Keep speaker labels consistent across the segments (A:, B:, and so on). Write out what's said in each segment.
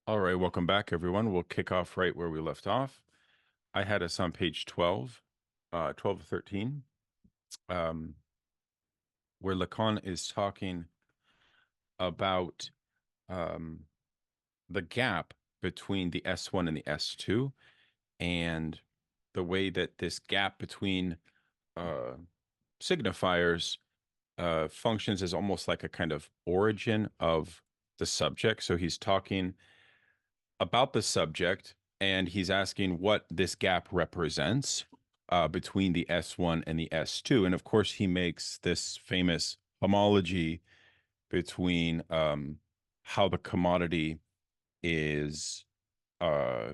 A: All right, welcome back, everyone. We'll kick off right where we left off. I had us on page 12, 12 to 13, um, where Lacan is talking about um, the gap between the S1 and the S2, and the way that this gap between uh, signifiers functions as almost like a kind of origin of the subject. So he's talking about the subject, and he's asking what this gap represents between the S1 and the S2. And of course, he makes this famous homology between how the commodity is uh,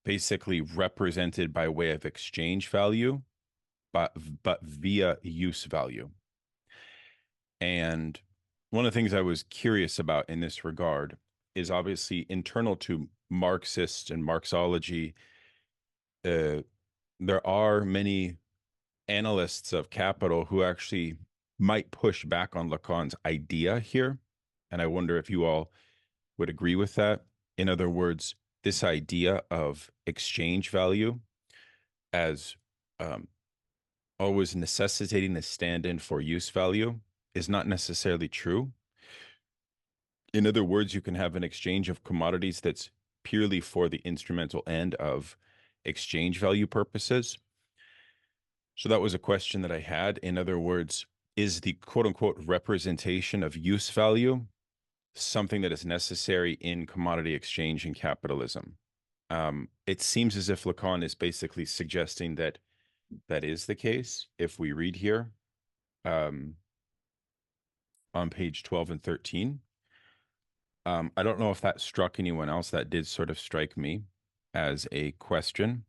A: basically represented by way of exchange value, but via use value. And one of the things I was curious about in this regard is obviously internal to Marxists and Marxology. Uh, there are many analysts of capital who actually might push back on Lacan's idea here. And I wonder if you all would agree with that. In other words, this idea of exchange value as um, always necessitating a stand in for use value is not necessarily true. In other words, you can have an exchange of commodities that's purely for the instrumental end of exchange value purposes. So that was a question that I had. In other words, is the quote unquote representation of use value something that is necessary in commodity exchange and capitalism? It seems as if Lacan is basically suggesting that that is the case if we read here um, on page 12 and 13. I don't know if that struck anyone else. That did sort of strike me as a question.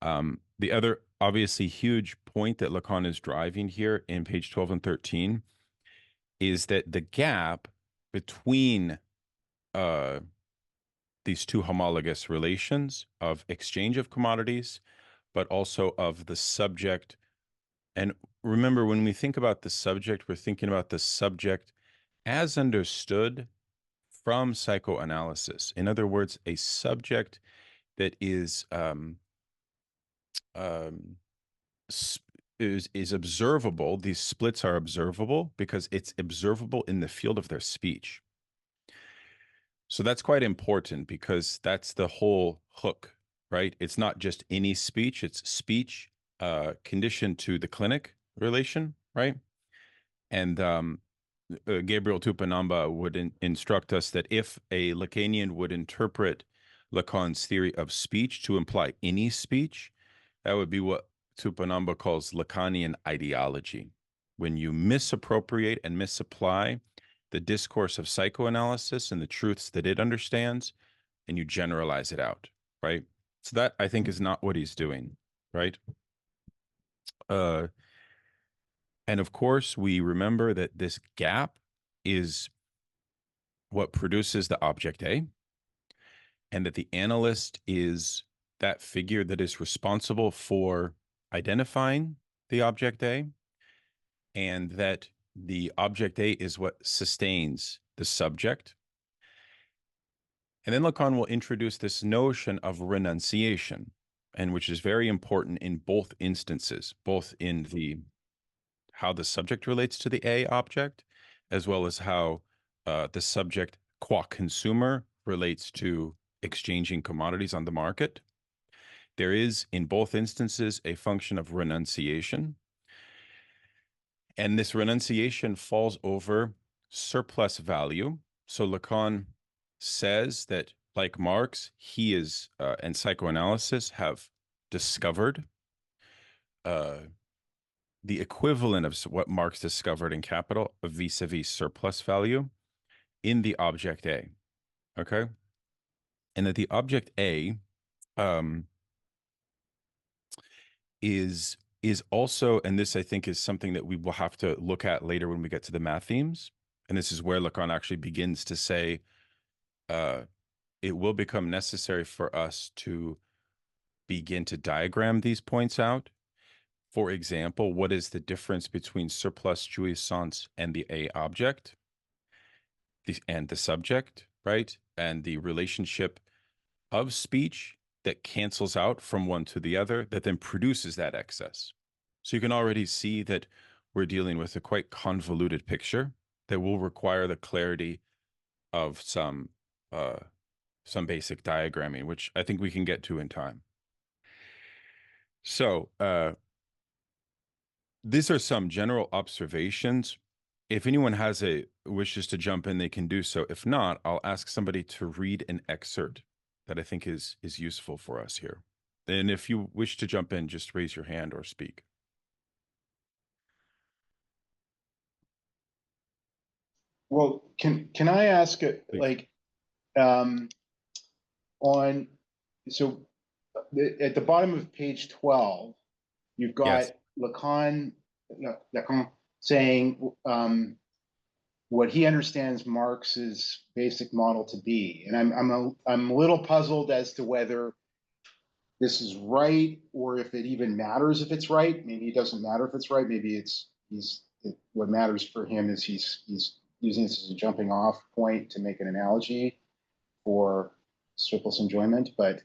A: The other obviously huge point that Lacan is driving here in page 12 and 13 is that the gap between uh, these two homologous relations of exchange of commodities, but also of the subject. And remember, when we think about the subject, we're thinking about the subject as understood from psychoanalysis. In other words, a subject that um, is observable. These splits are observable because it's observable in the field of their speech. So that's quite important because that's the whole hook, right? It's not just any speech, it's speech conditioned to the clinic relation, right? And Gabriel Tupanamba would instruct us that if a Lacanian would interpret Lacan's theory of speech to imply any speech, that would be what Tupanamba calls Lacanian ideology. When you misappropriate and misapply the discourse of psychoanalysis and the truths that it understands, and you generalize it out, right? So that I think is not what he's doing, right? Uh, and of course, we remember that this gap is what produces the object A, and that the analyst is that figure that is responsible for identifying the object A, and that the object A is what sustains the subject. And then Lacan will introduce this notion of renunciation, and which is very important in both instances, both in the how the subject relates to the A object, as well as how the subject qua consumer relates to exchanging commodities on the market. There is, in both instances, a function of renunciation. And this renunciation falls over surplus value. So Lacan says that, like Marx, he is and psychoanalysis have discovered uh, the equivalent of what Marx discovered in Capital, a vis-a-vis surplus value in the object A. Okay, and that the object A um, is also, and this I think is something that we will have to look at later when we get to the math themes. And this is where Lacan actually begins to say uh, it will become necessary for us to begin to diagram these points out. For example, what is the difference between surplus jouissance and the A object and the subject, right? And the relationship of speech that cancels out from one to the other that then produces that excess. So you can already see that we're dealing with a quite convoluted picture that will require the clarity of some basic diagramming, which I think we can get to in time. So these are some general observations. If anyone has a wishes to jump in, they can do so. If not, I'll ask somebody to read an excerpt that I think is useful for us here. And if you wish to jump in, just raise your hand or speak.
B: Well, can I ask
A: Please.
B: um, on so at the bottom of page 12, you've
A: Yes.
B: got Lacan saying what he understands Marx's basic model to be, and I'm a little puzzled as to whether this is right or if it even matters if it's right. Maybe it doesn't matter if it's right. Maybe what matters for him is he's using this as a jumping off point to make an analogy for surplus enjoyment. But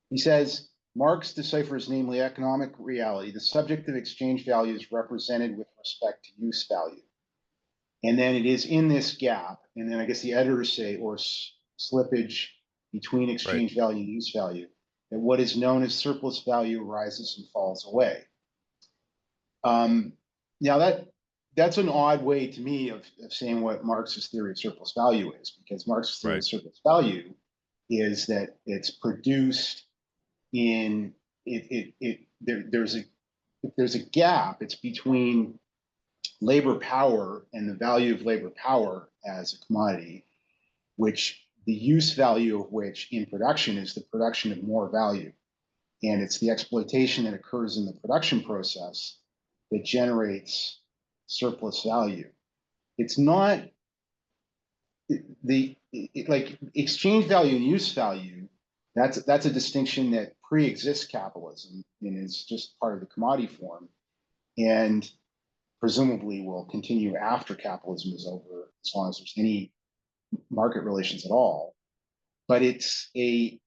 B: he says Marx deciphers, namely economic reality, the subjective exchange value is represented with respect to use value. And then it is in this gap, and then I guess the editors say, or slippage between
A: Right.
B: exchange value and use value, that what is known as surplus value rises and falls away. Now that's an odd way to me of saying what Marx's theory of surplus value is, because Marx's theory
A: Right.
B: of surplus value is that it's produced in there's a gap. It's between labor power and the value of labor power as a commodity, which the use value of which in production is the production of more value. And it's the exploitation that occurs in the production process that generates surplus value. It's not like exchange value and use value. That's a distinction that pre-exists capitalism and is just part of the commodity form, and presumably will continue after capitalism is over, as long as there's any market relations at all. But it's a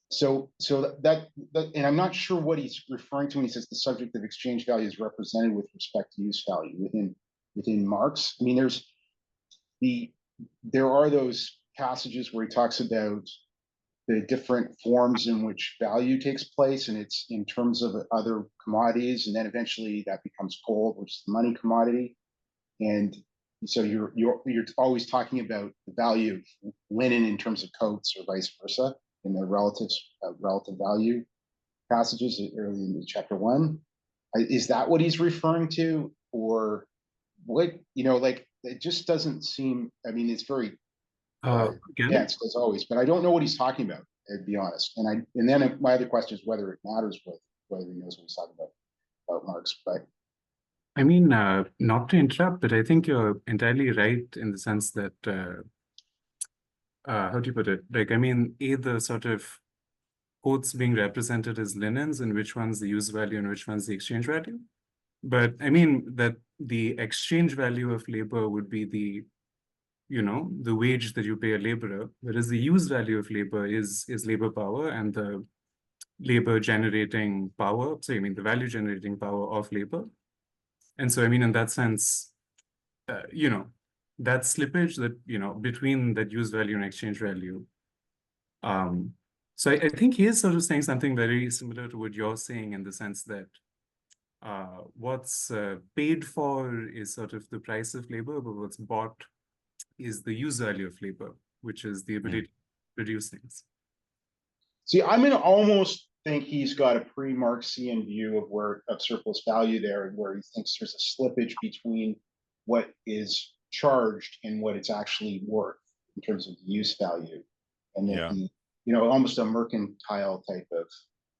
B: so that and I'm not sure what he's referring to when he says the subject of exchange value is represented with respect to use value within Marx. I mean, there are those passages where he talks about the different forms in which value takes place, and it's in terms of other commodities, and then eventually that becomes gold, which is the money commodity. And so you're always talking about the value of linen in terms of coats or vice versa in the relative value passages early in chapter one. Is that what he's referring to, or what? Like it just doesn't seem. I mean, it's very
C: Again,
B: dense as always, but I don't know what he's talking about. To be honest, and then my other question is whether it matters whether he knows what he's talking about Marx, but.
C: I mean, not to interrupt, but I think you're entirely right in the sense that, how do you put it? Like, I mean, the sort of quotes being represented as linens and which one's the use value and which one's the exchange value. But I mean that the exchange value of labor would be the wage that you pay a laborer, whereas the use value of labor is labor power and the labor generating power. So I mean the value generating power of labor. And so I mean in that sense, that slippage that between that use value and exchange value. So I think he is sort of saying something very similar to what you're saying in the sense that what's paid for is sort of the price of labor, but what's bought is the use value of labor, which is the ability to produce things.
B: See, I'm going to almost think he's got a pre-Marxian view of surplus value there, where he thinks there's a slippage between what is charged and what it's actually worth in terms of the use value, and that almost a mercantile type of.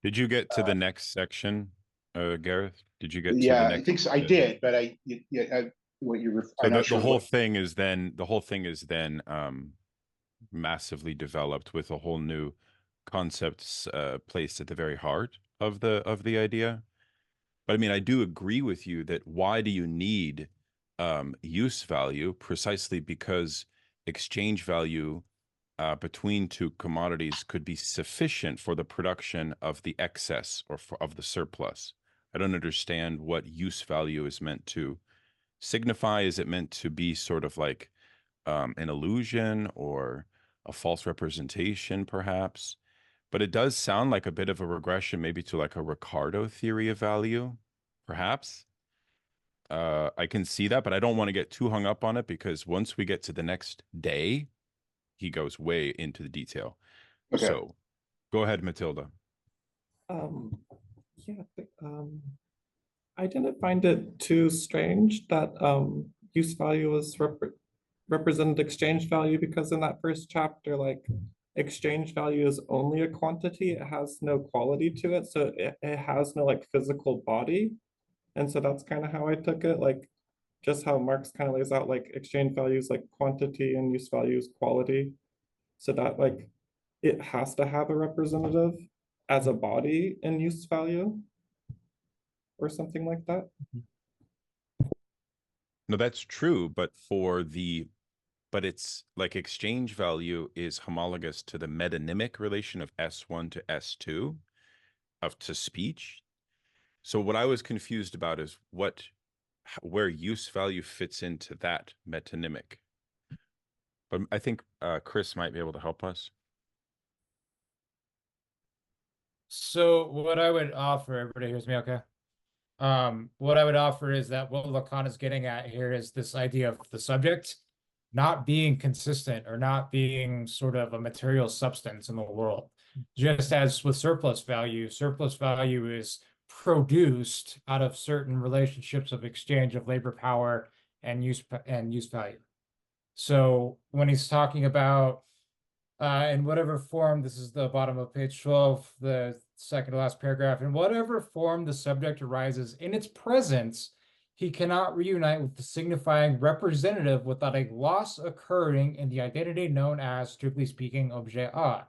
A: Did you get to the next section, Gareth? Did you get to
B: Yeah,
A: the
B: I
A: next?
B: think so. I did, but what you were.
A: So
B: I'm not
A: the
B: sure
A: whole thing is then massively developed with a whole new concepts placed at the very heart of the idea. But I mean, I do agree with you that why do you need use value? Precisely because exchange value between two commodities could be sufficient for the production of the excess or of the surplus. I don't understand what use value is meant to signify. Is it meant to be sort of like an illusion or a false representation, perhaps? But it does sound like a bit of a regression, maybe to like a Ricardo theory of value, perhaps. I can see that, but I don't want to get too hung up on it because once we get to the next day, he goes way into the detail.
B: Okay.
A: So go ahead, Matilda.
D: Um, yeah, I didn't find it too strange that use value was represented exchange value, because in that first chapter, like, exchange value is only a quantity. It has no quality to it. So it has no like physical body. And so that's kind of how I took it. Like, just how Marx kind of lays out like exchange values like quantity and use values quality. So that like it has to have a representative as a body in use value or something like that.
A: No, that's true, but it's like exchange value is homologous to the metonymic relation of S1 to S2 to speech. So what I was confused about is where use value fits into that metonymic. But I think Chris might be able to help us.
E: So what I would offer, everybody hears me okay? What I would offer is that what Lacan is getting at here is this idea of the subject not being consistent or not being sort of a material substance in the world. Just as with surplus value is produced out of certain relationships of exchange of labor power and use value. So when he's talking about in whatever form, this is the bottom of page 12, the second to last paragraph, in whatever form the subject arises in its presence, he cannot reunite with the signifying representative without a loss occurring in the identity known as, strictly speaking, objet A.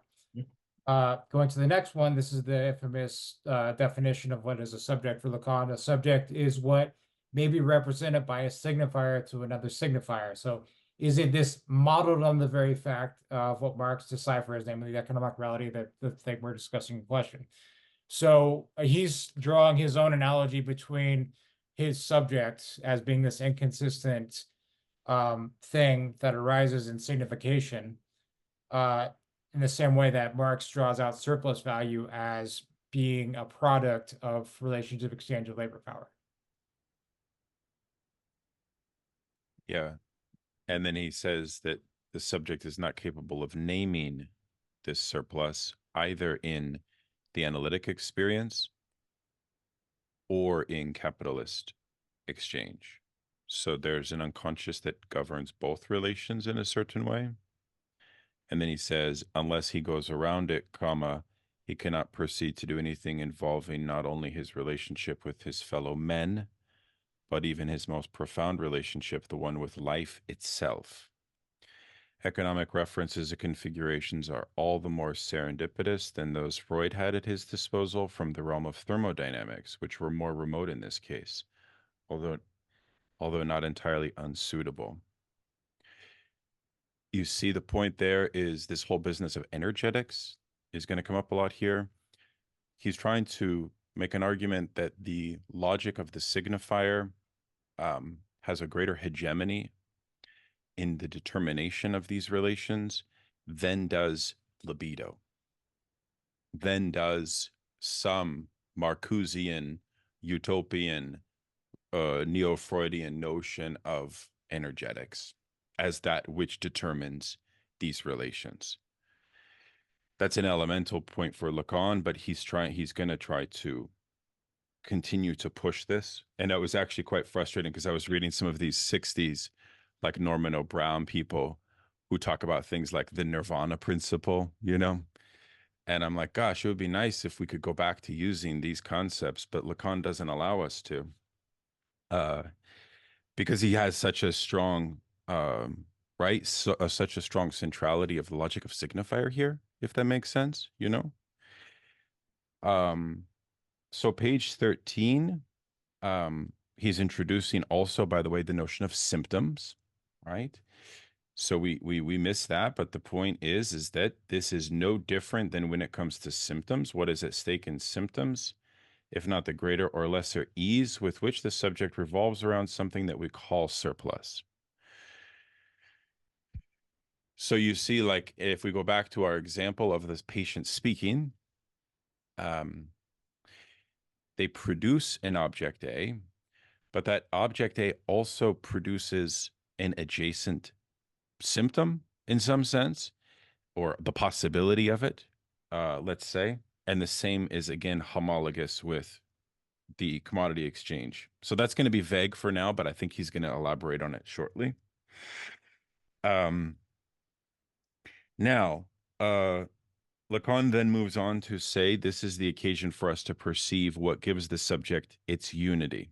E: Going to the next one, this is the infamous definition of what is a subject for Lacan. A subject is what may be represented by a signifier to another signifier. So is it this modeled on the very fact of what Marx deciphers, namely the economic reality, that the thing we're discussing in question? So he's drawing his own analogy between his subject as being this inconsistent thing that arises in signification, in the same way that Marx draws out surplus value as being a product of relations of exchange of labor power.
A: Yeah. And then he says that the subject is not capable of naming this surplus either in the analytic experience or in capitalist exchange. So there's an unconscious that governs both relations in a certain way. And then he says, unless he goes around it, comma, he cannot proceed to do anything involving not only his relationship with his fellow men, but even his most profound relationship, the one with life itself. Economic references and configurations are all the more serendipitous than those Freud had at his disposal from the realm of thermodynamics, which were more remote in this case, although not entirely unsuitable. You see the point there is this whole business of energetics is going to come up a lot here. He's trying to make an argument that the logic of the signifier has a greater hegemony in the determination of these relations than does libido, than does some Marcusean, utopian, neo-Freudian notion of energetics as that which determines these relations. That's an elemental point for Lacan, but he's going to try to continue to push this. And that was actually quite frustrating because I was reading some of these 60s, like Norman O'Brown people who talk about things like the Nirvana principle, And I'm like, gosh, it would be nice if we could go back to using these concepts, but Lacan doesn't allow us to. Because he has such a strong, such a strong centrality of the logic of signifier here, if that makes sense, So page 13, he's introducing also, by the way, the notion of symptoms, right? So we miss that, but the point is that this is no different than when it comes to symptoms. What is at stake in symptoms, if not the greater or lesser ease with which the subject revolves around something that we call surplus? So you see, like, if we go back to our example of this patient speaking, they produce an object A, but that object A also produces an adjacent symptom in some sense, or the possibility of it, let's say. And the same is, again, homologous with the commodity exchange. So that's going to be vague for now, but I think he's going to elaborate on it shortly. Now, Lacan then moves on to say this is the occasion for us to perceive what gives the subject its unity.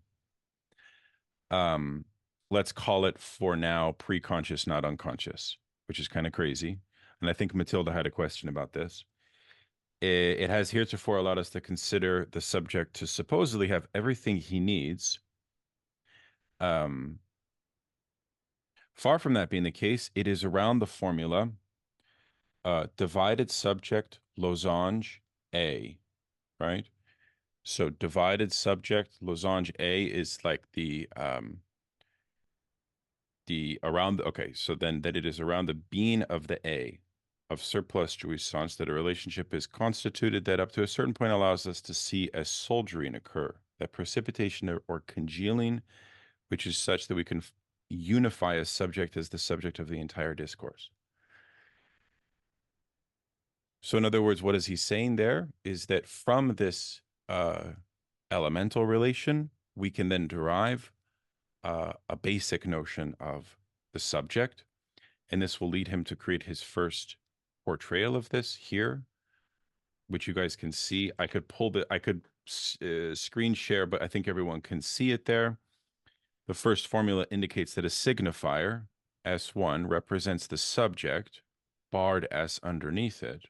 A: Let's call it for now pre-conscious, not unconscious, which is kind of crazy. And I think Matilda had a question about this. It has heretofore allowed us to consider the subject to supposedly have everything he needs. Far from that being the case, it is around the formula divided subject losange A, right? So divided subject losange A is like the around, okay, so then that it is around the being of the A of surplus jouissance that a relationship is constituted that up to a certain point allows us to see a soldiering occur, that precipitation or congealing, which is such that we can unify a subject as the subject of the entire discourse. So in other words, what is he saying there is that from this elemental relation, we can then derive a basic notion of the subject, and this will lead him to create his first portrayal of this here, which you guys can see. I could screen share, but I think everyone can see it there. The first formula indicates that a signifier, S1, represents the subject, barred S underneath it,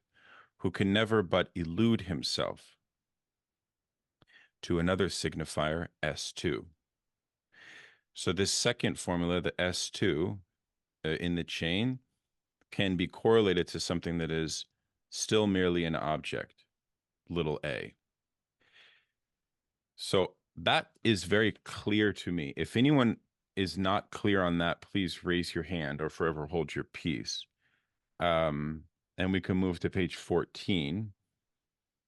A: who can never but elude himself to another signifier, S2. So this second formula, the S2 in the chain, can be correlated to something that is still merely an object, little a. So that is very clear to me. If anyone is not clear on that, please raise your hand or forever hold your peace. And we can move to page 14,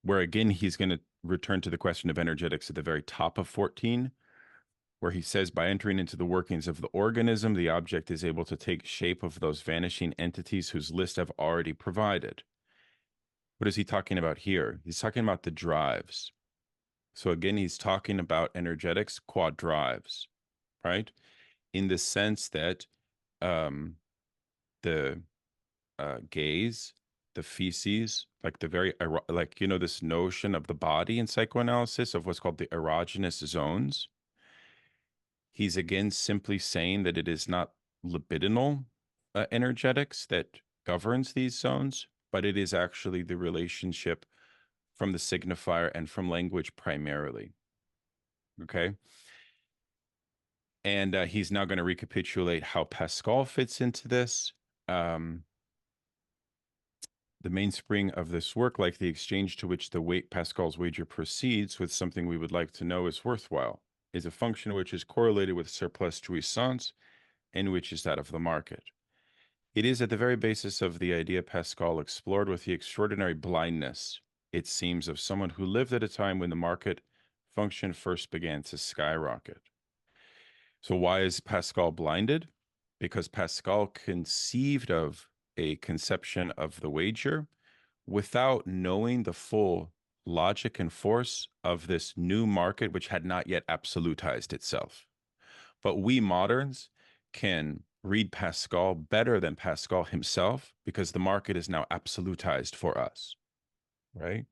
A: where again, he's going to return to the question of energetics at the very top of 14, where he says, by entering into the workings of the organism, the object is able to take shape of those vanishing entities whose list I've already provided. What is he talking about here? He's talking about the drives. So again, he's talking about energetics quad drives, right? In the sense that the gaze, the feces, like the very, like, you know, this notion of the body in psychoanalysis of what's called the erogenous zones. He's again simply saying that it is not libidinal energetics that governs these zones, but it is actually the relationship from the signifier and from language primarily. Okay. And he's now going to recapitulate how Pascal fits into this. The mainspring of this work, like the exchange to which the Pascal's wager proceeds with something we would like to know is worthwhile, is a function which is correlated with surplus jouissance, and which is that of the market. It is at the very basis of the idea Pascal explored with the extraordinary blindness, it seems, of someone who lived at a time when the market function first began to skyrocket. So why is Pascal blinded? Because Pascal conceived of a conception of the wager without knowing the full logic and force of this new market, which had not yet absolutized itself. But we moderns can read Pascal better than Pascal himself because the market is now absolutized for us, right?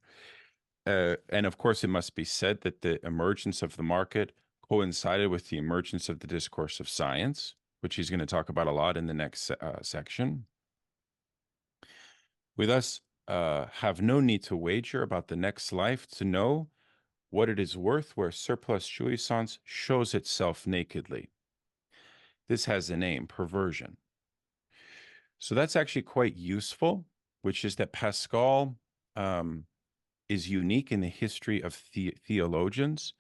A: And of course, it must be said that the emergence of the market coincided with the emergence of the discourse of science, which he's going to talk about a lot in the next section. We thus have no need to wager about the next life to know what it is worth where surplus jouissance shows itself nakedly. This has a name, perversion. So that's actually quite useful, which is that Pascal is unique in the history of theologians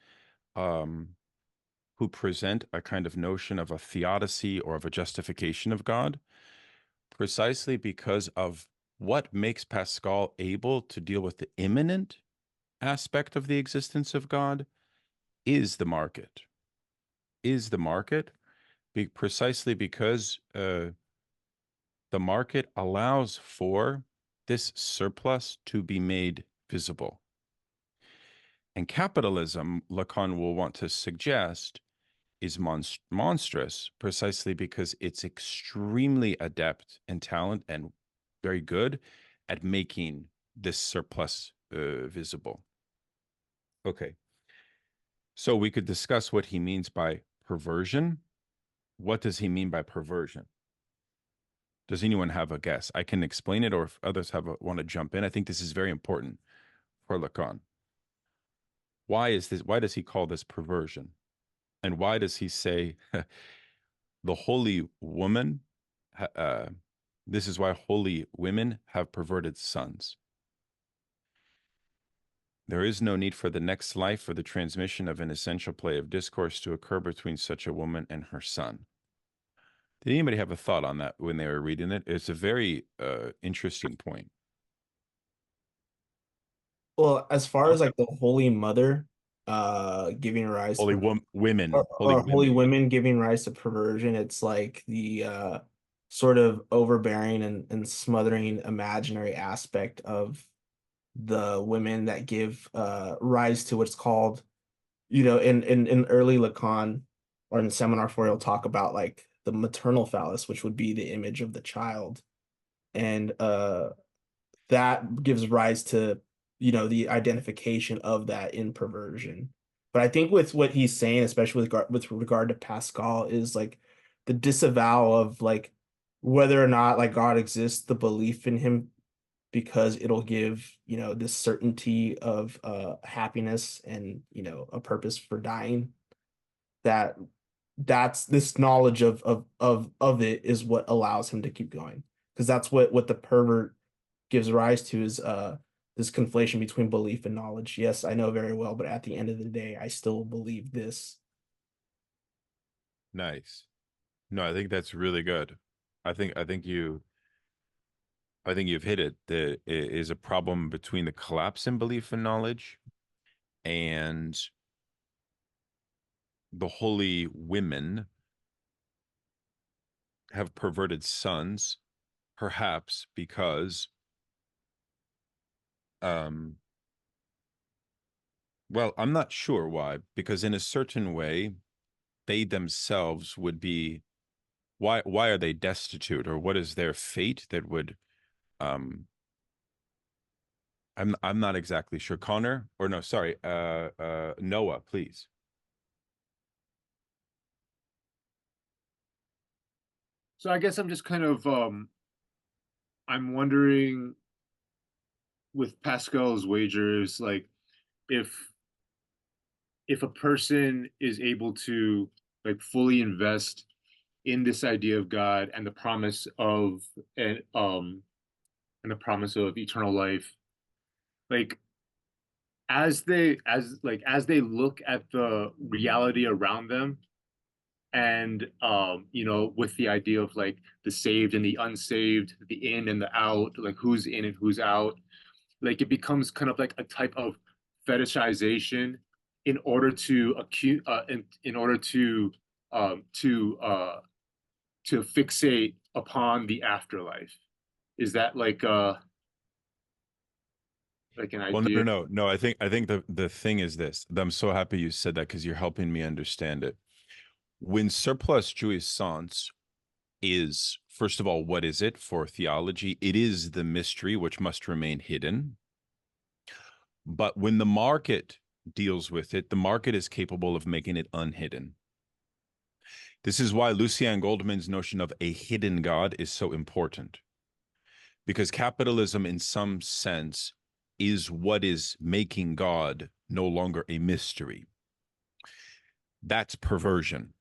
A: who present a kind of notion of a theodicy or of a justification of God, precisely because of what makes Pascal able to deal with the immanent aspect of the existence of God is the market. Precisely because the market allows for this surplus to be made visible. And capitalism, Lacan will want to suggest, is monstrous precisely because it's extremely adept and talent and very good at making this surplus visible. Okay. So we could discuss what he means by perversion. What does he mean by perversion? Does anyone have a guess? I can explain it, or if others want to jump in. I think this is very important for Lacan. Why is this? Why does he call this perversion? And why does he say the holy woman? This is why holy women have perverted sons. There is no need for the next life for the transmission of an essential play of discourse to occur between such a woman and her son. Did anybody have a thought on that when they were reading it? It's a very interesting point.
F: Well, as far as like the Holy Mother giving rise
A: Holy
F: to
A: women,
F: or holy women giving rise to perversion, it's like the sort of overbearing and smothering imaginary aspect of the women that give rise to what's called, in early Lacan or in Seminar 4, he'll talk about like the maternal phallus, which would be the image of the child. And that gives rise to, the identification of that in perversion. But I think with what he's saying, especially with regard to Pascal, is like the disavow of like whether or not like God exists, the belief in him, because it'll give, this certainty of happiness and, a purpose for dying. That's this knowledge of it is what allows him to keep going. Because that's what the pervert gives rise to, is this conflation between belief and knowledge. Yes, I know very well, but at the end of the day, I still believe this.
A: Nice. No, I think that's really good. I think you've hit it. There is a problem between the collapse in belief and knowledge and the holy women have perverted sons, perhaps because well, I'm not sure why, because in a certain way, they themselves would be, why are they destitute, or what is their fate that would I'm not exactly sure. Connor, or no, sorry, Noah, please.
G: So I guess I'm just kind of I'm wondering with Pascal's wagers, like if a person is able to like fully invest in this idea of God and the promise of and the promise of eternal life, like as they look at the reality around them, and with the idea of like the saved and the unsaved, the in and the out, like who's in and who's out, like it becomes kind of like a type of fetishization in order to in order to fixate upon the afterlife. Is that like an
A: Well,
G: idea?
A: no. I think the thing is this. I'm so happy you said that because you're helping me understand it. When surplus jouissance is, first of all, what is it for theology? It is the mystery which must remain hidden. But when the market deals with it, the market is capable of making it unhidden. This is why Lucien Goldman's notion of a hidden God is so important. Because capitalism, in some sense, is what is making God no longer a mystery. That's perversion.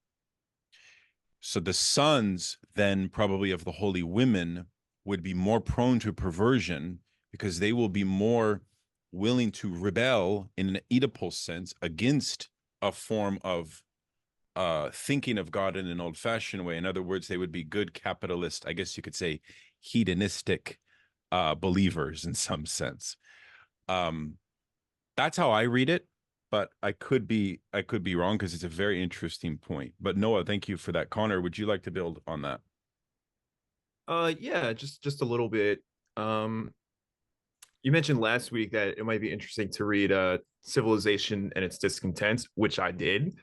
A: So the sons then probably of the holy women would be more prone to perversion because they will be more willing to rebel in an Oedipal sense against a form of thinking of God in an old-fashioned way. In other words, they would be good capitalist, I guess you could say, hedonistic believers in some sense. That's how I read it, but I could be wrong because it's a very interesting point. But Noah, thank you for that. Connor, would you like to build on that?
H: Yeah, just a little bit. You mentioned last week that it might be interesting to read Civilization and Its Discontent, which I did.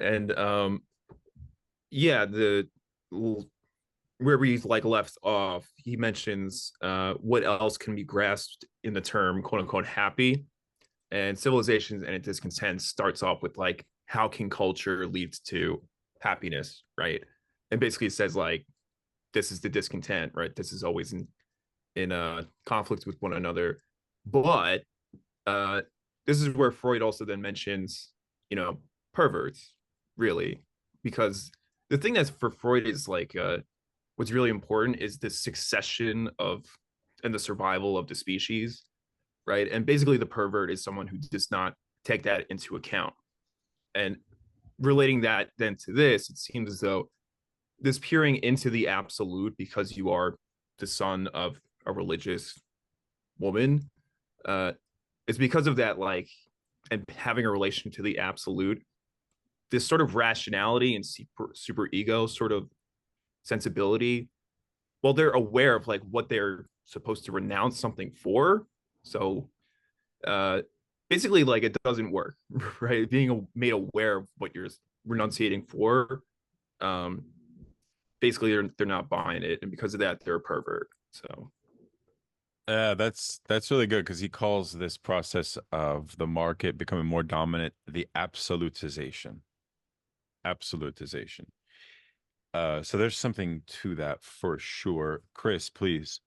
H: And yeah, where we like left off, he mentions what else can be grasped in the term quote unquote happy. And Civilizations and Its Discontent starts off with like, how can culture lead to happiness, right? And basically it says like, this is the discontent, right? This is always in conflict with one another. But this is where Freud also then mentions, perverts, really, because the thing that's for Freud is like what's really important is the succession of and the survival of the species, right? And basically the pervert is someone who does not take that into account. And relating that then to this, it seems as though this peering into the absolute because you are the son of a religious woman is because of that, like, and having a relation to the absolute, this sort of rationality and super ego sort of sensibility, well, they're aware of like what they're supposed to renounce something for. So basically like it doesn't work, right? Being made aware of what you're renunciating for, basically they're not buying it, and because of that they're a pervert. So
A: that's really good because he calls this process of the market becoming more dominant the absolutization. So there's something to that for sure. Chris, please.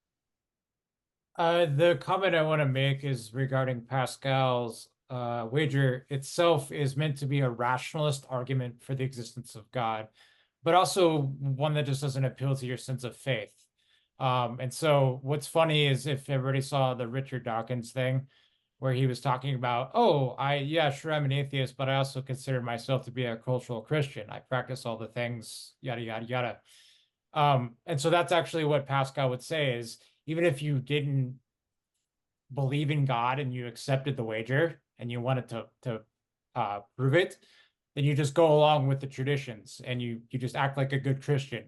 E: The comment I want to make is regarding Pascal's wager itself is meant to be a rationalist argument for the existence of God, but also one that just doesn't appeal to your sense of faith. And so what's funny is if everybody saw the Richard Dawkins thing where he was talking about, oh, yeah, sure, I'm an atheist, but I also consider myself to be a cultural Christian. I practice all the things, yada, yada, yada. And so that's actually what Pascal would say is, even if you didn't believe in God and you accepted the wager and you wanted to prove it, then you just go along with the traditions and you just act like a good Christian,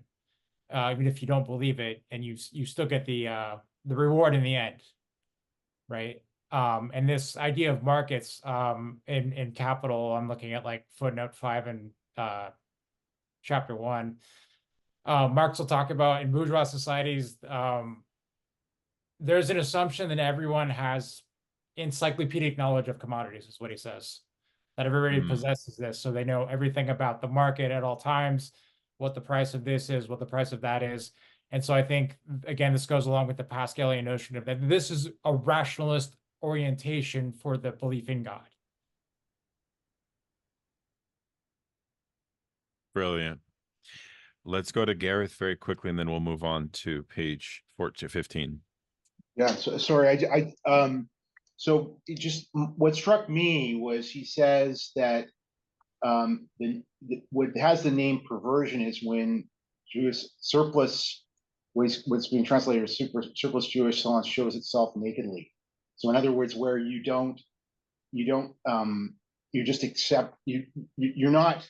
E: even if you don't believe it, and you still get the reward in the end, right? And this idea of markets in Capital, I'm looking at like footnote 5 in chapter 1. Marx will talk about in bourgeois societies, there's an assumption that everyone has encyclopedic knowledge of commodities, is what he says. That everybody possesses this, so they know everything about the market at all times, what the price of this is, what the price of that is. And so I think, again, this goes along with the Pascalian notion of that this is a rationalist orientation for the belief in God.
A: Brilliant. Let's go to Gareth very quickly, and then we'll move on to page 15.
B: Yeah, so sorry, so it just, what struck me was he says that what has the name perversion is when Jewish surplus, what's being translated as surplus Jewish excellence shows itself nakedly. So in other words, where you just accept, you're not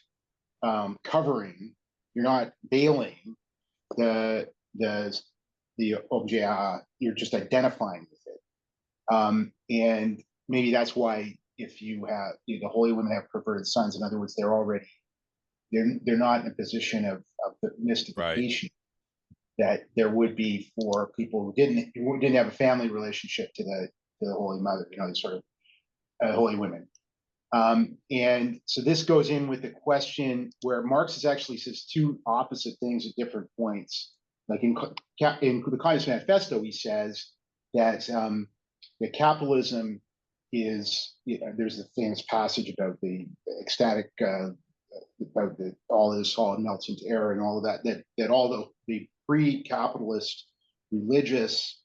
B: covering, you're not veiling the objet, you're just identifying with it. And maybe that's why if you have the holy women have perverted sons, in other words, they're not in a position of the mystification that there would be for people who didn't have a family relationship to the Holy Mother, the sort of holy women. And so this goes in with the question where Marx actually says two opposite things at different points. Like in the Communist Manifesto, he says that capitalism is, there's the famous passage about the ecstatic all is solid melts into air and all of that, that all the pre-capitalist religious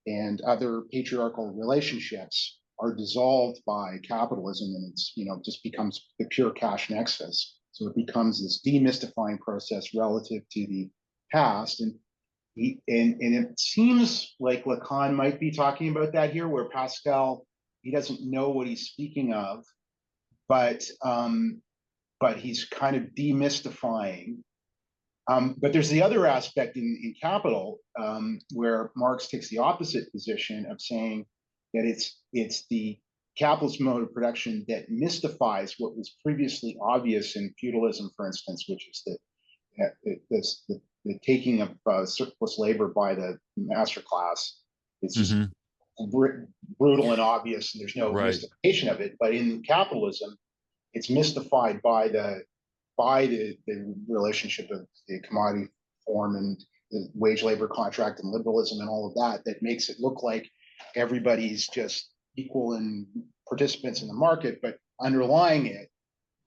B: and other patriarchal relationships are dissolved by capitalism, and it's, just becomes the pure cash nexus. So it becomes this demystifying process relative to the past. And it seems like Lacan might be talking about that here, where Pascal, he doesn't know what he's speaking of, but he's kind of demystifying. But there's the other aspect in Capital, where Marx takes the opposite position of saying that it's the capitalist mode of production that mystifies what was previously obvious in feudalism, for instance, which is the taking of surplus labor by the master class. It's just brutal and obvious, and there's no mystification of it. But in capitalism, it's mystified by the relationship of the commodity form and the wage labor contract and liberalism and all of that makes it look like everybody's just equal and participants in the market, but underlying it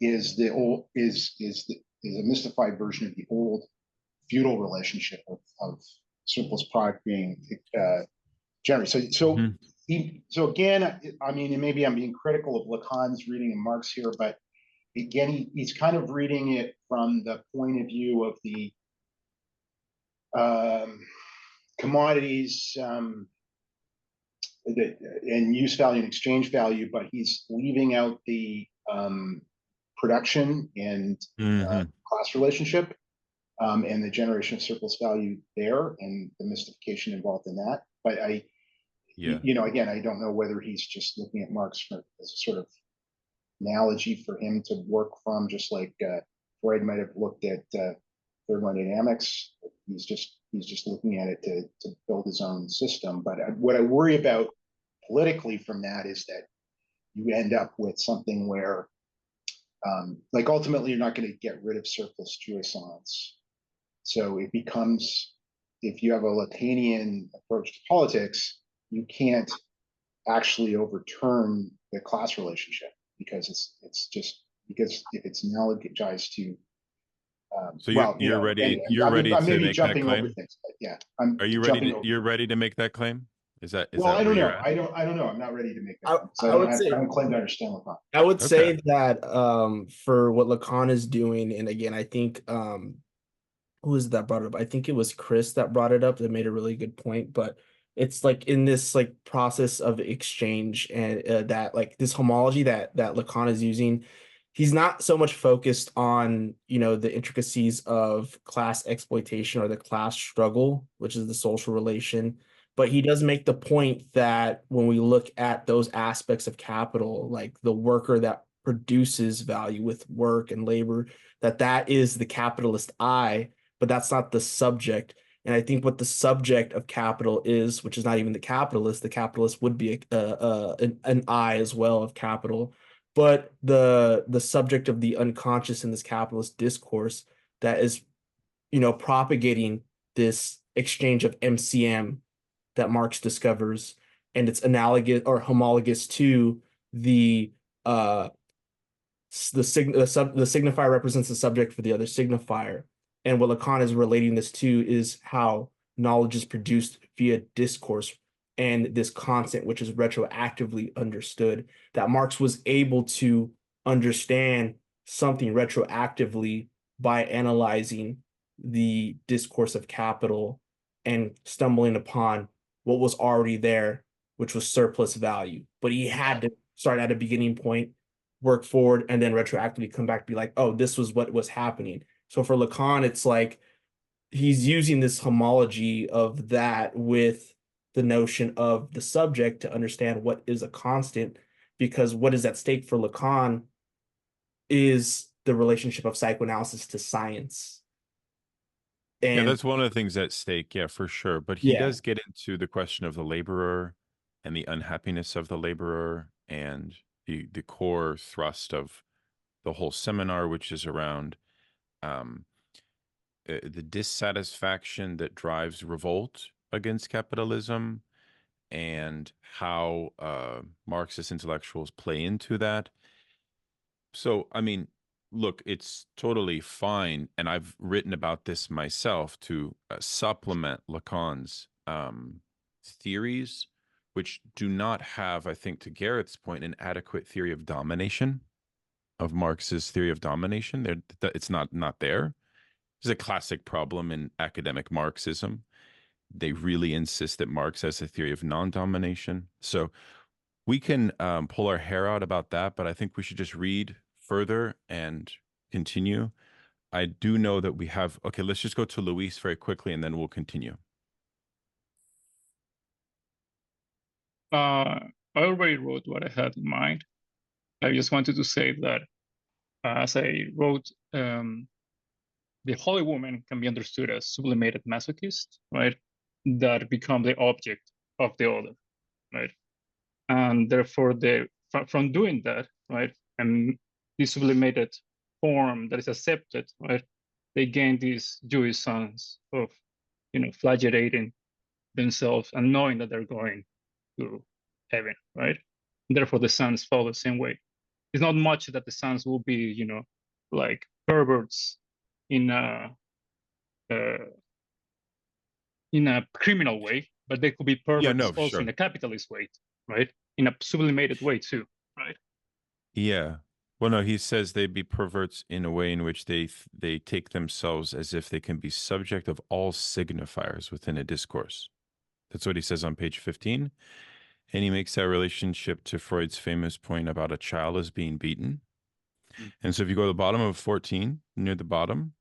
B: is the old is a mystified version of the old feudal relationship of surplus product being generated. So again, I mean, and maybe I'm being critical of Lacan's reading of Marx here, but again, he's kind of reading it from the point of view of the commodities and use value and exchange value, but he's leaving out the production and class relationship and the generation of surplus value there and the mystification involved in that. But again, I don't know whether he's just looking at Marx as a sort of analogy for him to work from, just like Freud might have looked at thermodynamics. He's just looking at it to build his own system. But what I worry about politically from that is that you end up with something where, like, ultimately you're not going to get rid of surplus jouissance. So it becomes, if you have a Lacanian approach to politics, you can't actually overturn the class relationship, because it's just because if it's analogized to
A: so you're ready. Anyway, you're ready to make that claim.
B: Things, yeah,
A: are you ready? You're ready to make that claim? Is that?
B: I don't know. I don't know. I'm not ready to make that. I don't claim to understand Lacan.
F: I would say that for what Lacan is doing, and again, I think who was that brought it up? I think it was Chris that brought it up. That made a really good point. But it's like in this like process of exchange and that like this homology that Lacan is using, he's not so much focused on, the intricacies of class exploitation or the class struggle, which is the social relation. But he does make the point that when we look at those aspects of capital, like the worker that produces value with work and labor, that is the capitalist I, but that's not the subject. And I think what the subject of capital is, which is not even the capitalist would be an I as well of capital. But the subject of the unconscious in this capitalist discourse that is, propagating this exchange of MCM that Marx discovers, and it's analogous or homologous to the signifier represents the subject for the other signifier. And what Lacan is relating this to is how knowledge is produced via discourse and this content, which is retroactively understood, that Marx was able to understand something retroactively by analyzing the discourse of capital and stumbling upon what was already there, which was surplus value. But he had to start at a beginning point, work forward, and then retroactively come back to be like, oh, this was what was happening. So for Lacan, it's like he's using this homology of that with the notion of the subject to understand what is a constant, because what is at stake for Lacan is the relationship of psychoanalysis to science. And
A: that's one of the things at stake, for sure. But he does get into the question of the laborer and the unhappiness of the laborer, and the core thrust of the whole seminar, which is around the dissatisfaction that drives revolt against capitalism, and how Marxist intellectuals play into that. So, I mean, look, it's totally fine, and I've written about this myself to supplement Lacan's theories, which do not have, I think, to Garrett's point, an adequate theory of domination, of Marx's theory of domination. It's not there. It's a classic problem in academic Marxism. They really insist that Marx has a theory of non-domination. So we can pull our hair out about that, but I think we should just read further and continue. I do know that we have, okay, let's just go to Luis very quickly and then we'll continue.
I: I already wrote what I had in mind. I just wanted to say that, as I wrote, the holy woman can be understood as sublimated masochist, right? That become the object of the other, right? And therefore, from doing that, right, and this sublimated form that is accepted, right, they gain this jouissance of, flagellating themselves and knowing that they're going to heaven, right? And therefore, the sons follow the same way. It's not much that the sons will be, like perverts in a criminal way, but they could be perverts also in a capitalist way, right? In a sublimated way too, right?
A: Yeah. Well, no, he says they'd be perverts in a way in which they take themselves as if they can be subject of all signifiers within a discourse. That's what he says on page 15. And he makes that relationship to Freud's famous point about a child as being beaten. And so if you go to the bottom of 14, near the bottom,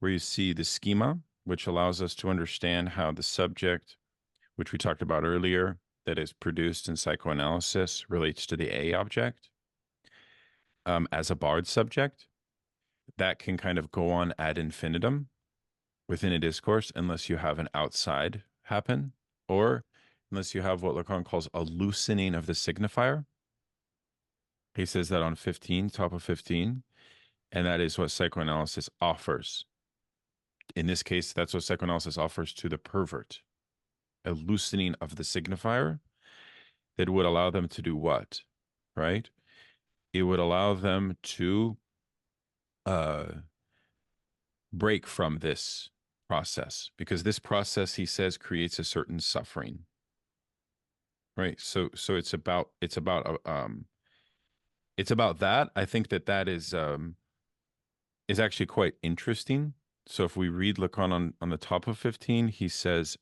A: where you see the schema, which allows us to understand how the subject, which we talked about earlier, that is produced in psychoanalysis relates to the A object as a barred subject, that can kind of go on ad infinitum within a discourse unless you have an outside happen, or unless you have what Lacan calls a loosening of the signifier. He says that on 15, top of 15, and that is what psychoanalysis offers. In this case, that's what psychoanalysis offers to the pervert, a loosening of the signifier that would allow them to do what, right? It would allow them to break from this process, because this process, he says, creates a certain suffering, right? So it's about that. I think that is actually quite interesting. So if we read Lacan on the top of 15, he says,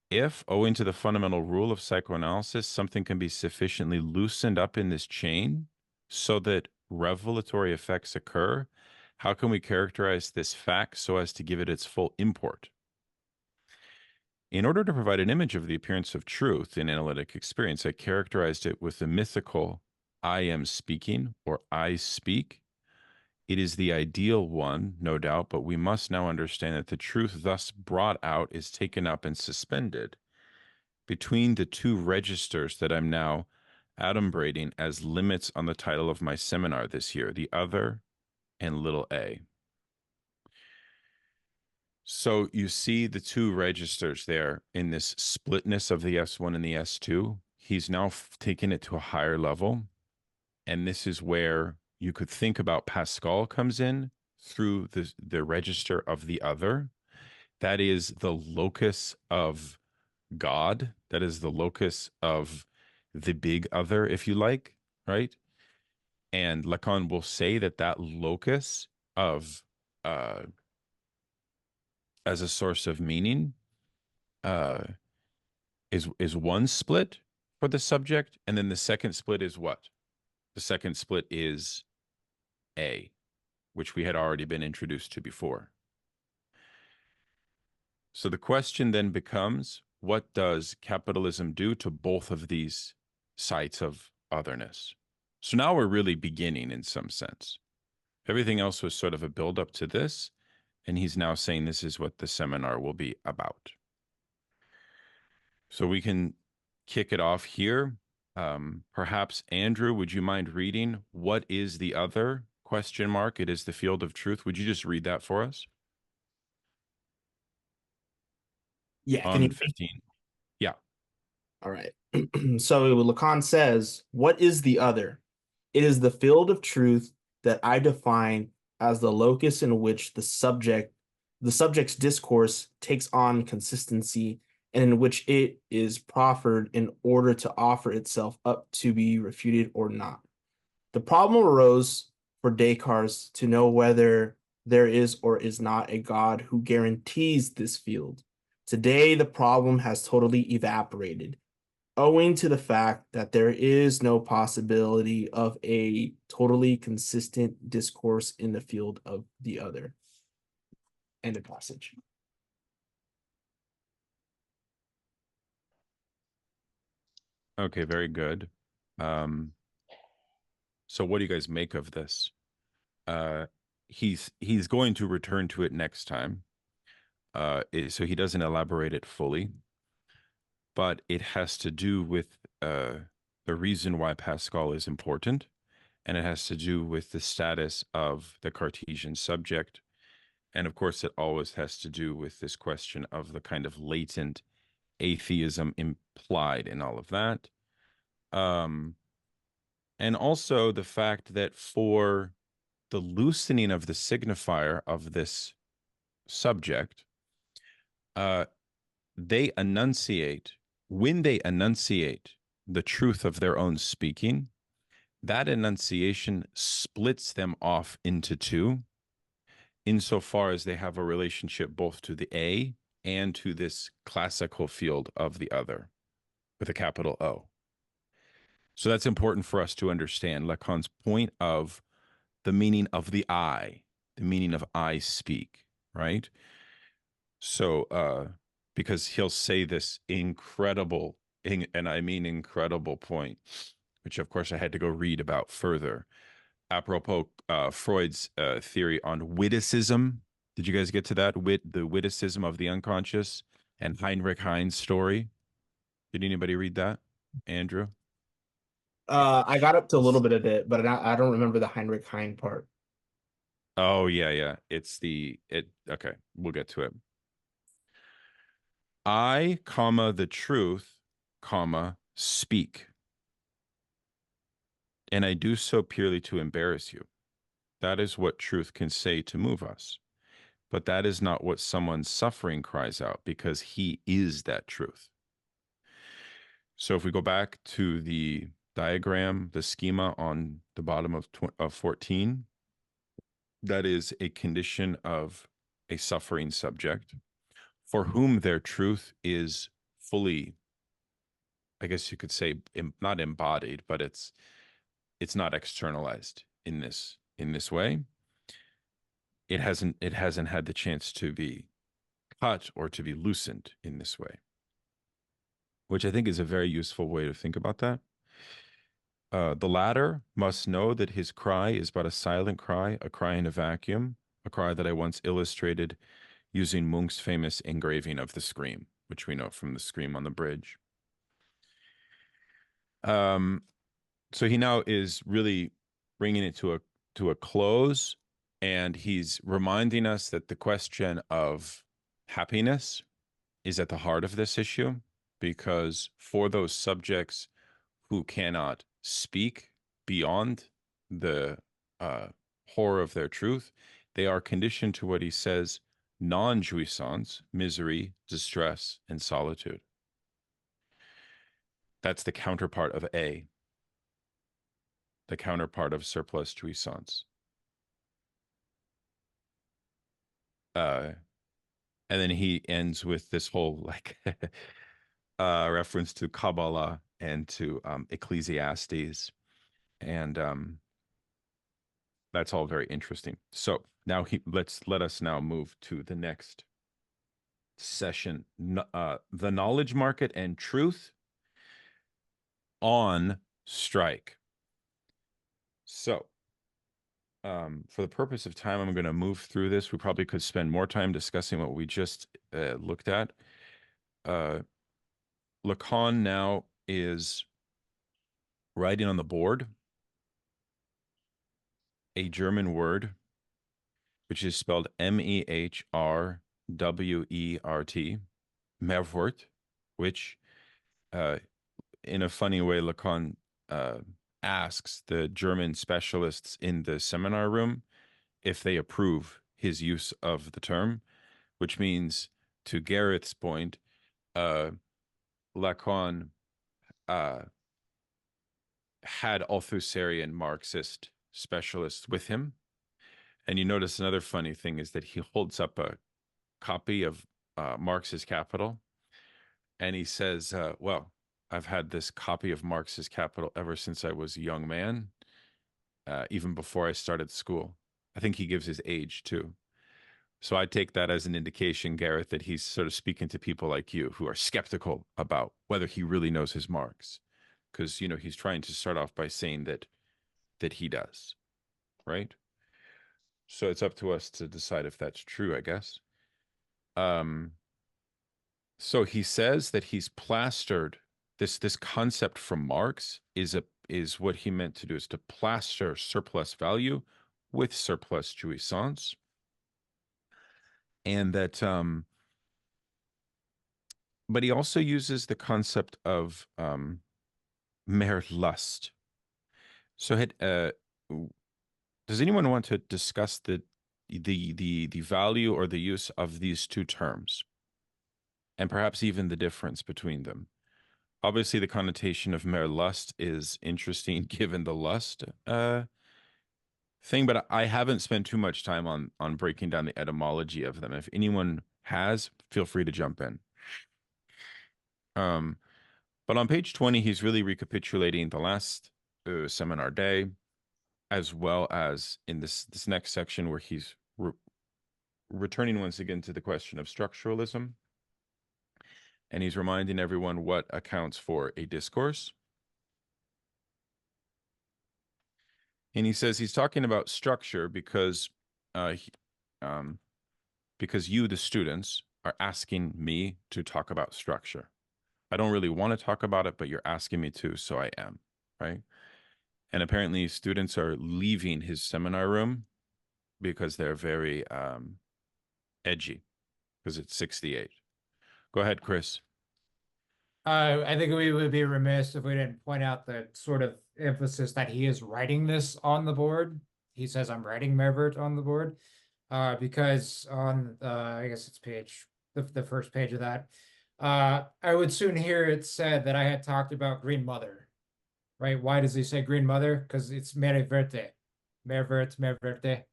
A: if, owing to the fundamental rule of psychoanalysis, something can be sufficiently loosened up in this chain so that revelatory effects occur, how can we characterize this fact so as to give it its full import? In order to provide an image of the appearance of truth in analytic experience, I characterized it with the mythical I am speaking, or I speak. It is the ideal one, no doubt, but we must now understand that the truth thus brought out is taken up and suspended between the two registers that I'm now adumbrating as limits on the title of my seminar this year, the other and little a. So you see the two registers there in this splitness of the S1 and the S2. He's now taken it to a higher level. And this is where you could think about Pascal comes in through the register of the other. That is the locus of God. That is the locus of the big other, if you like, right? And Lacan will say that locus of as a source of meaning is one split for the subject, and then the second split is what? The second split is A, which we had already been introduced to before. So the question then becomes, what does capitalism do to both of these sites of otherness? So now we're really beginning in some sense. Everything else was sort of a build-up to this, and he's now saying this is what the seminar will be about. So we can kick it off here. Perhaps, Andrew, would you mind reading what is the other ? It is the field of truth. Would you just read that for us?
F: Yeah,
A: on
F: can you
A: 15. Yeah.
F: All right. So Lacan says, what is the other? It is the field of truth that I define as the locus in which the subject's discourse takes on consistency and in which it is proffered in order to offer itself up to be refuted or not. The problem arose for Descartes to know whether there is or is not a God who guarantees this field. Today, the problem has totally evaporated, owing to the fact that there is no possibility of a totally consistent discourse in the field of the other. End of passage.
A: Okay, very good. So what do you guys make of this? He's going to return to it next time. So he doesn't elaborate it fully, but it has to do with the reason why Pascal is important, and it has to do with the status of the Cartesian subject. And of course, it always has to do with this question of the kind of latent atheism implied in all of that. And also the fact that for the loosening of the signifier of this subject, they enunciate, when they enunciate the truth of their own speaking, that enunciation splits them off into two, insofar as they have a relationship both to the A and to this classical field of the other, with a capital O. So that's important for us to understand Lacan's point of the meaning of the I, the meaning of I speak, right? So, because he'll say this incredible, and I mean incredible point, which of course I had to go read about further, apropos Freud's theory on witticism. Did you guys get to that? The witticism of the unconscious and Heinrich Heine's story? Did anybody read that? Andrew?
F: I got up to a little bit of it, but I don't remember the Heinrich Heine part.
A: Oh, yeah. Okay, we'll get to it. I, comma, the truth, comma, speak. And I do so purely to embarrass you. That is what truth can say to move us. But that is not what someone suffering cries out, because he is that truth. So if we go back to the diagram, the schema on the bottom of 14, that is a condition of a suffering subject for whom their truth is fully, I guess you could say, not embodied, but it's not externalized in this way. It hasn't had the chance to be cut or to be loosened in this way, which I think is a very useful way to think about that. The latter must know that his cry is but a silent cry, a cry in a vacuum, a cry that I once illustrated using Munch's famous engraving of the Scream, which we know from the Scream on the bridge. So he now is really bringing it to a close, and he's reminding us that the question of happiness is at the heart of this issue, because for those subjects who cannot speak beyond the horror of their truth, they are conditioned to what he says, non-jouissance, misery, distress, and solitude. That's the counterpart of A, the counterpart of surplus jouissance. And then he ends with this whole like reference to Kabbalah and to Ecclesiastes, and that's all very interesting. So now let us now move to the next session, the knowledge market and truth on strike. So for the purpose of time, I'm going to move through this. We probably could spend more time discussing what we just looked at. Lacan now is writing on the board a German word, which is spelled Mehrwert, Mehrwert, which in a funny way, Lacan asks the German specialists in the seminar room if they approve his use of the term, which means, to Gareth's point, Lacan had Althusserian Marxist specialists with him. And you notice another funny thing is that he holds up a copy of Marx's Capital, and he says, well, I've had this copy of Marx's Capital ever since I was a young man, even before I started school. I think he gives his age too. So I take that as an indication, Gareth, that he's sort of speaking to people like you who are skeptical about whether he really knows his Marx. Because, you know, he's trying to start off by saying that he does, right? So it's up to us to decide if that's true, I guess. So he says that he's plastered this concept from Marx is what he meant to do, is to plaster surplus value with surplus jouissance. And that but he also uses the concept of mehr Lust. So does anyone want to discuss the value or the use of these two terms, and perhaps even the difference between them? Obviously, the connotation of mehr Lust is interesting given the lust thing, but I haven't spent too much time on breaking down the etymology of them. If anyone has, feel free to jump in. But on page 20, he's really recapitulating the last seminar day, as well as in this next section where he's returning once again to the question of structuralism. And he's reminding everyone what accounts for a discourse. And he says he's talking about structure because you, the students, are asking me to talk about structure. I don't really want to talk about it, but you're asking me to, so I am, right? And apparently students are leaving his seminar room because they're very edgy, because it's 68. Go ahead, Chris.
E: I think we would be remiss if we didn't point out the sort of emphasis that he is writing this on the board. He says, I'm writing Mehrwert on the board, because on, I guess it's the first page of that, I would soon hear it said that I had talked about Green Mother, right? Why does he say Green Mother? Because it's Mehrwerte, Mehrwerte,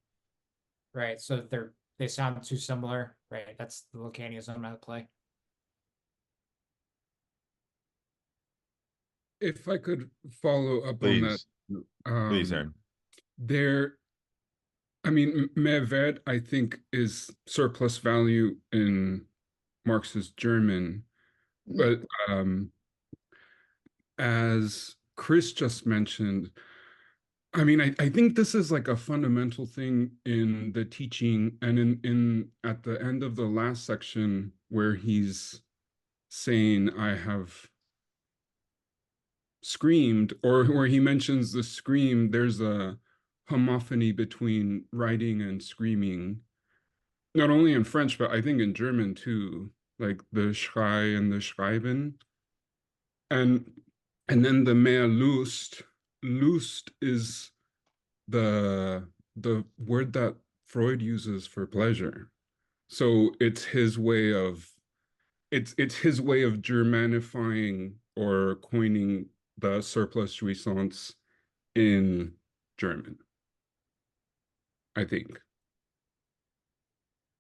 E: right? So they sound too similar, right? That's the Lacanianism at play.
J: If I could follow up on that.
A: Please, Aaron.
J: I mean, Mehrwert, I think, is surplus value in Marx's German. But as Chris just mentioned, I mean, I think this is like a fundamental thing in the teaching, and in at the end of the last section where he's saying, I have screamed, or where he mentions the scream, there's a homophony between writing and screaming, not only in French, but I think in German too, like the Schrei and the Schreiben. And then the mehr Lust is the word that Freud uses for pleasure. So it's his way of Germanifying or coining the surplus jouissance in German, I think.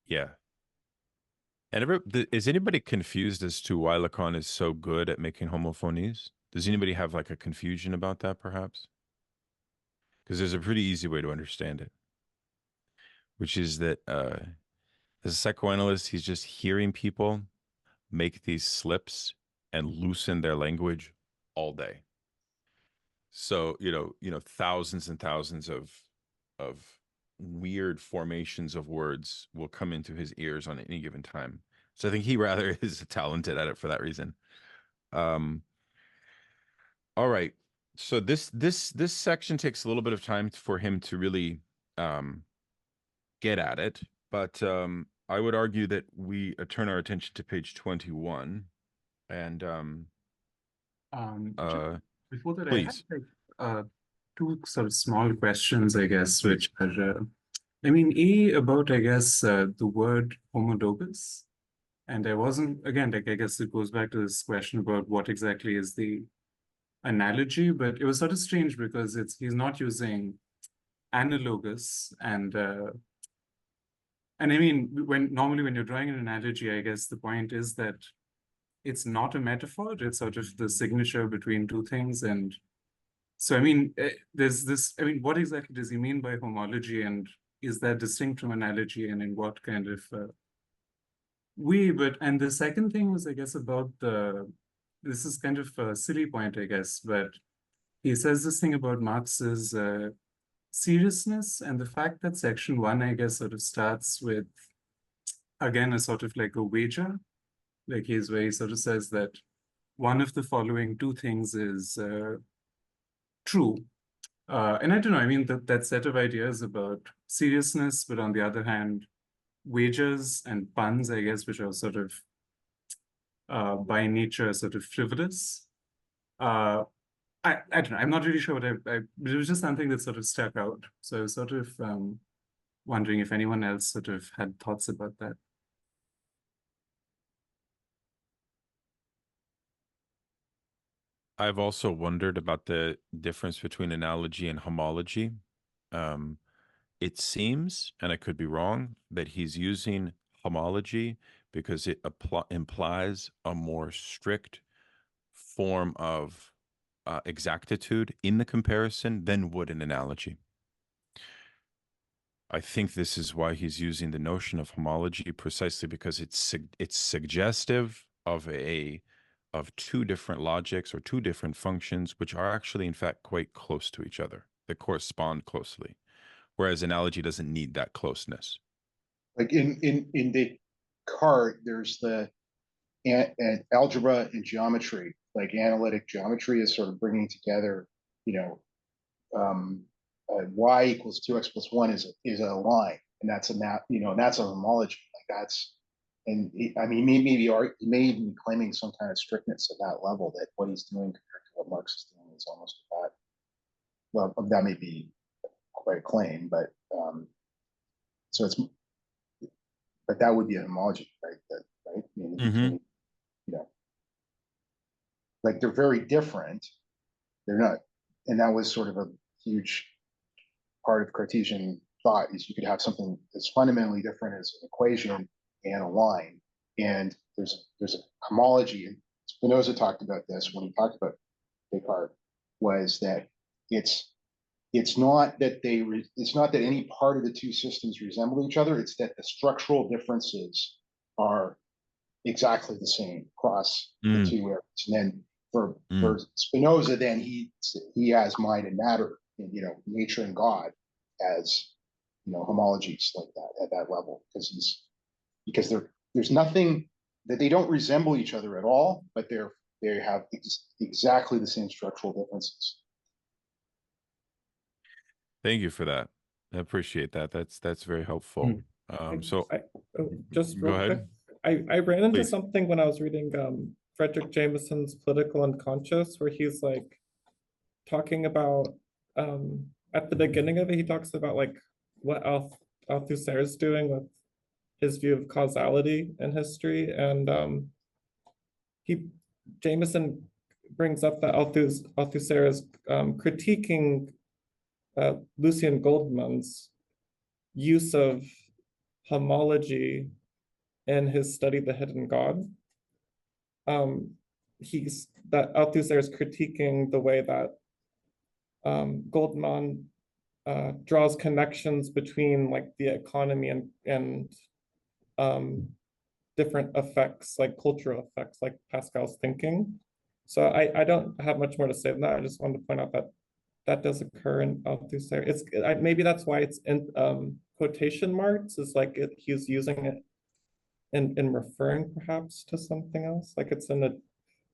A: Yeah. And is anybody confused as to why Lacan is so good at making homophonies? Does anybody have like a confusion about that, perhaps? Because there's a pretty easy way to understand it, which is that as a psychoanalyst, he's just hearing people make these slips and loosen their language all day. So, you know, thousands and thousands of weird formations of words will come into his ears on any given time. So I think he rather is talented at it for that reason. All right. So this section takes a little bit of time for him to really get at it, but I would argue that we turn our attention to page 21, and
C: before that,
A: please.
C: I had two sort of small questions, I guess, which are, I mean, about, I guess, the word homologous. And I wasn't, again, like, I guess it goes back to this question about what exactly is the analogy, but it was sort of strange because he's not using analogous and I mean, normally when you're drawing an analogy, I guess the point is that it's not a metaphor, it's sort of the signature between two things. And so, I mean, there's this, I mean, what exactly does he mean by homology, and is that distinct from analogy, and in what kind of and the second thing was, I guess, about this is kind of a silly point, I guess, but he says this thing about Marx's seriousness and the fact that section 1, I guess, sort of starts with, again, a sort of like a wager. Like where he sort of says that one of the following two things is true. And I don't know, I mean, that set of ideas about seriousness, but on the other hand, wagers and puns, I guess, which are sort of by nature sort of frivolous. I don't know, I'm not really sure what it was just something that sort of stuck out. So I was sort of wondering if anyone else sort of had thoughts about that.
A: I've also wondered about the difference between analogy and homology. It seems, and I could be wrong, that he's using homology because it implies a more strict form of exactitude in the comparison than would an analogy. I think this is why he's using the notion of homology, precisely because it's suggestive of two different logics or two different functions, which are actually, in fact, quite close to each other. They correspond closely, whereas analogy doesn't need that closeness.
B: Like in Descartes, there's the algebra and geometry. Like analytic geometry is sort of bringing together, y equals 2x plus 1 is a line, and that's a map, and that's a homology. Like that's, and I mean, maybe he may even be claiming some kind of strictness at that level, that what he's doing compared to what Marx is doing is almost that. Well, that may be quite a claim, but so it's, but that would be a homology, right? Right? I mean, between, like they're very different. They're not, and that was sort of a huge part of Cartesian thought, is you could have something as fundamentally different as an equation and a line, and there's a homology. And Spinoza talked about this when he talked about Descartes, was that it's not that it's not that any part of the two systems resemble each other. It's that the structural differences are exactly the same across the two areas. And then for Spinoza, then he has mind and matter, and nature and God as homologies like that at that level, because there's nothing that they don't resemble each other at all, but they have exactly the same structural differences.
A: Thank you for that. I appreciate that. That's very helpful. So
D: just
A: go ahead.
D: Quick, I ran into
A: Please.
D: something when I was reading Frederick Jameson's Political Unconscious, where he's like talking about at the beginning of it, he talks about like what Althusser is doing with his view of causality in history, and Jameson brings up that Althusser is critiquing Lucien Goldman's use of homology in his study The Hidden God. Althusser is critiquing the way that Goldman draws connections between like the economy and different effects, like cultural effects, like Pascal's thinking. So I don't have much more to say than that. I just wanted to point out that does occur in Althusser. Maybe that's why it's in quotation marks, is like he's using it in referring perhaps to something else. Like it's in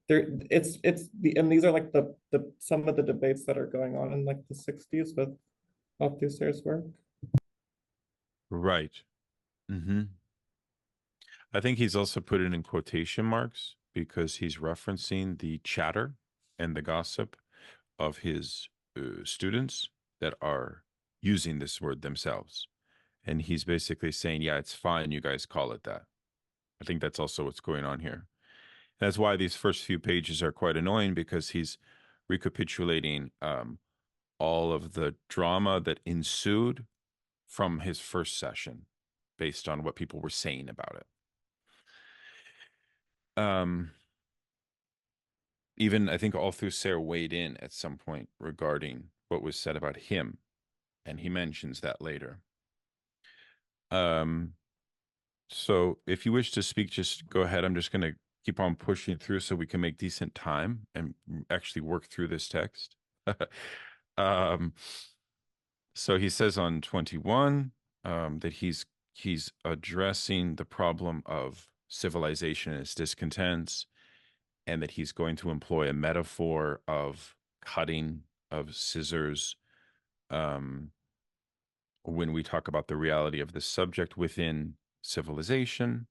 D: and these are like the some of the debates that are going on in like the 60s with Althusser's work.
A: Right. I think he's also put it in quotation marks because he's referencing the chatter and the gossip of his students that are using this word themselves. And he's basically saying, yeah, it's fine, you guys call it that. I think that's also what's going on here. That's why these first few pages are quite annoying, because he's recapitulating all of the drama that ensued from his first session based on what people were saying about it. Even I think Althusser weighed in at some point regarding what was said about him, and he mentions that later. So if you wish to speak, just go ahead. I'm just going to keep on pushing through so we can make decent time and actually work through this text. So he says on 21 that he's addressing the problem of civilization and its discontents, and that he's going to employ a metaphor of cutting, of scissors, when we talk about the reality of the subject within civilization.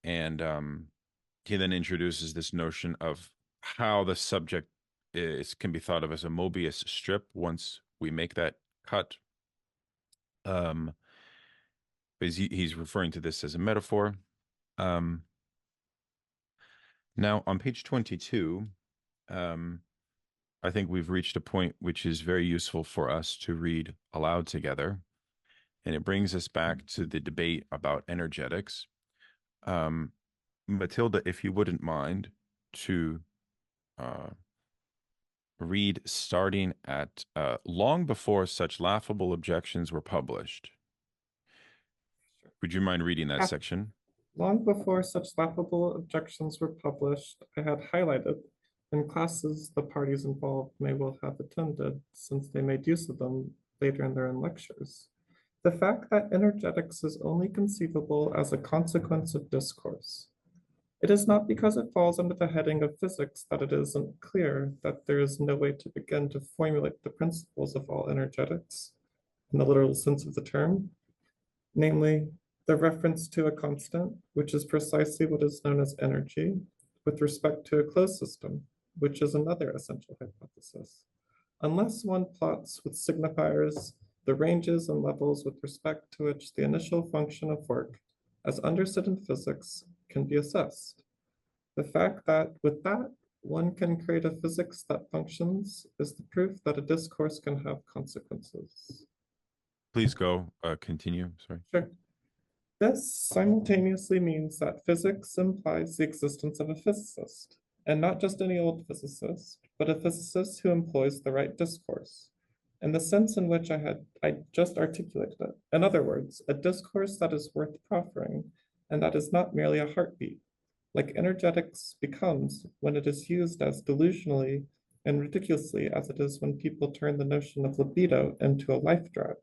A: And he then introduces this notion of how the subject can be thought of as a Mobius strip once we make that cut. Because he's referring to this as a metaphor. Now, on page 22, I think we've reached a point which is very useful for us to read aloud together. And it brings us back to the debate about energetics. Matilda, if you wouldn't mind to read starting at long before such laughable objections were published. Would you mind reading that section?
D: Long before such laughable objections were published, I had highlighted in classes the parties involved may well have attended, since they made use of them later in their own lectures. The fact that energetics is only conceivable as a consequence of discourse. It is not because it falls under the heading of physics that it isn't clear that there is no way to begin to formulate the principles of all energetics, in the literal sense of the term, namely, the reference to a constant, which is precisely what is known as energy, with respect to a closed system, which is another essential hypothesis. Unless one plots with signifiers the ranges and levels with respect to which the initial function of work, as understood in physics, can be assessed. The fact that with that, one can create a physics that functions is the proof that a discourse can have consequences.
A: Please go, continue, sorry.
D: Sure. This simultaneously means that physics implies the existence of a physicist, and not just any old physicist, but a physicist who employs the right discourse, in the sense in which I just articulated it. In other words, a discourse that is worth proffering, and that is not merely a heartbeat, like energetics becomes when it is used as delusionally and ridiculously as it is when people turn the notion of libido into a life drive.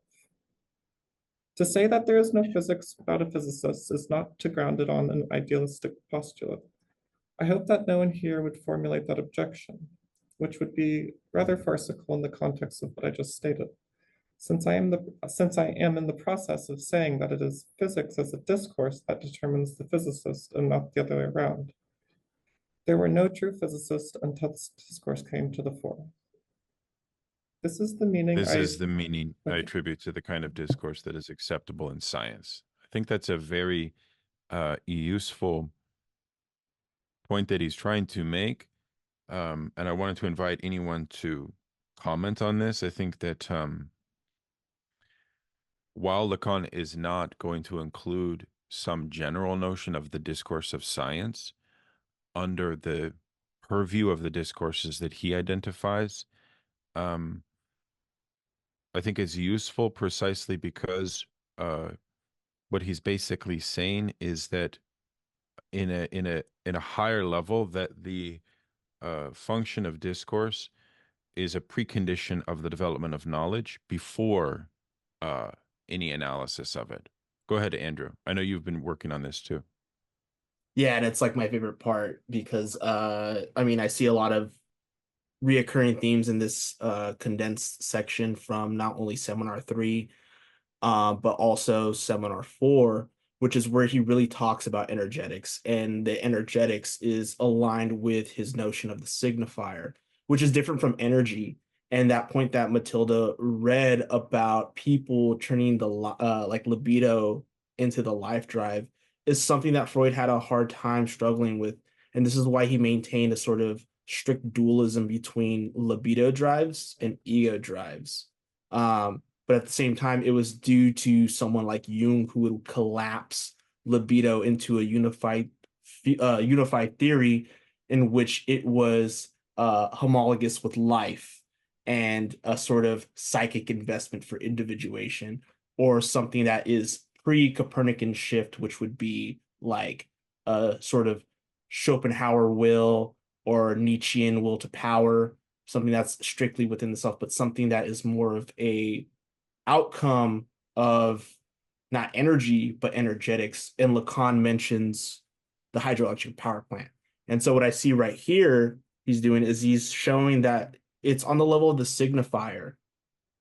D: To say that there is no physics without a physicist is not to ground it on an idealistic postulate. I hope that no one here would formulate that objection, which would be rather farcical in the context of what I just stated. Since I am in the process of saying that it is physics as a discourse that determines the physicist and not the other way around. There were no true physicists until this discourse came to the fore. This is the meaning
A: I attribute to the kind of discourse that is acceptable in science. I think that's a very useful point that he's trying to make. And I wanted to invite anyone to comment on this. I think that while Lacan is not going to include some general notion of the discourse of science under the purview of the discourses that he identifies, I think it's useful precisely because what he's basically saying is that in a higher level, that the function of discourse is a precondition of the development of knowledge before any analysis of it. Go ahead, Andrew. I know you've been working on this too.
F: Yeah, and it's like my favorite part because I mean, I see a lot of reoccurring themes in this condensed section from not only Seminar 3, but also Seminar 4, which is where he really talks about energetics, and the energetics is aligned with his notion of the signifier, which is different from energy. and that point that Matilda read about people turning the like libido into the life drive is something that Freud had a hard time struggling with, and this is why he maintained a sort of strict dualism between libido drives and ego drives. But at the same time, it was due to someone like Jung who would collapse libido into a unified theory in which it was homologous with life and a sort of psychic investment for individuation, or something that is pre-Copernican shift, which would be like a sort of Schopenhauer will or Nietzschean will to power, something that's strictly within the self, but something that is more of a outcome of not energy, but energetics. And Lacan mentions the hydroelectric power plant. And so what I see right here he's doing is he's showing that it's on the level of the signifier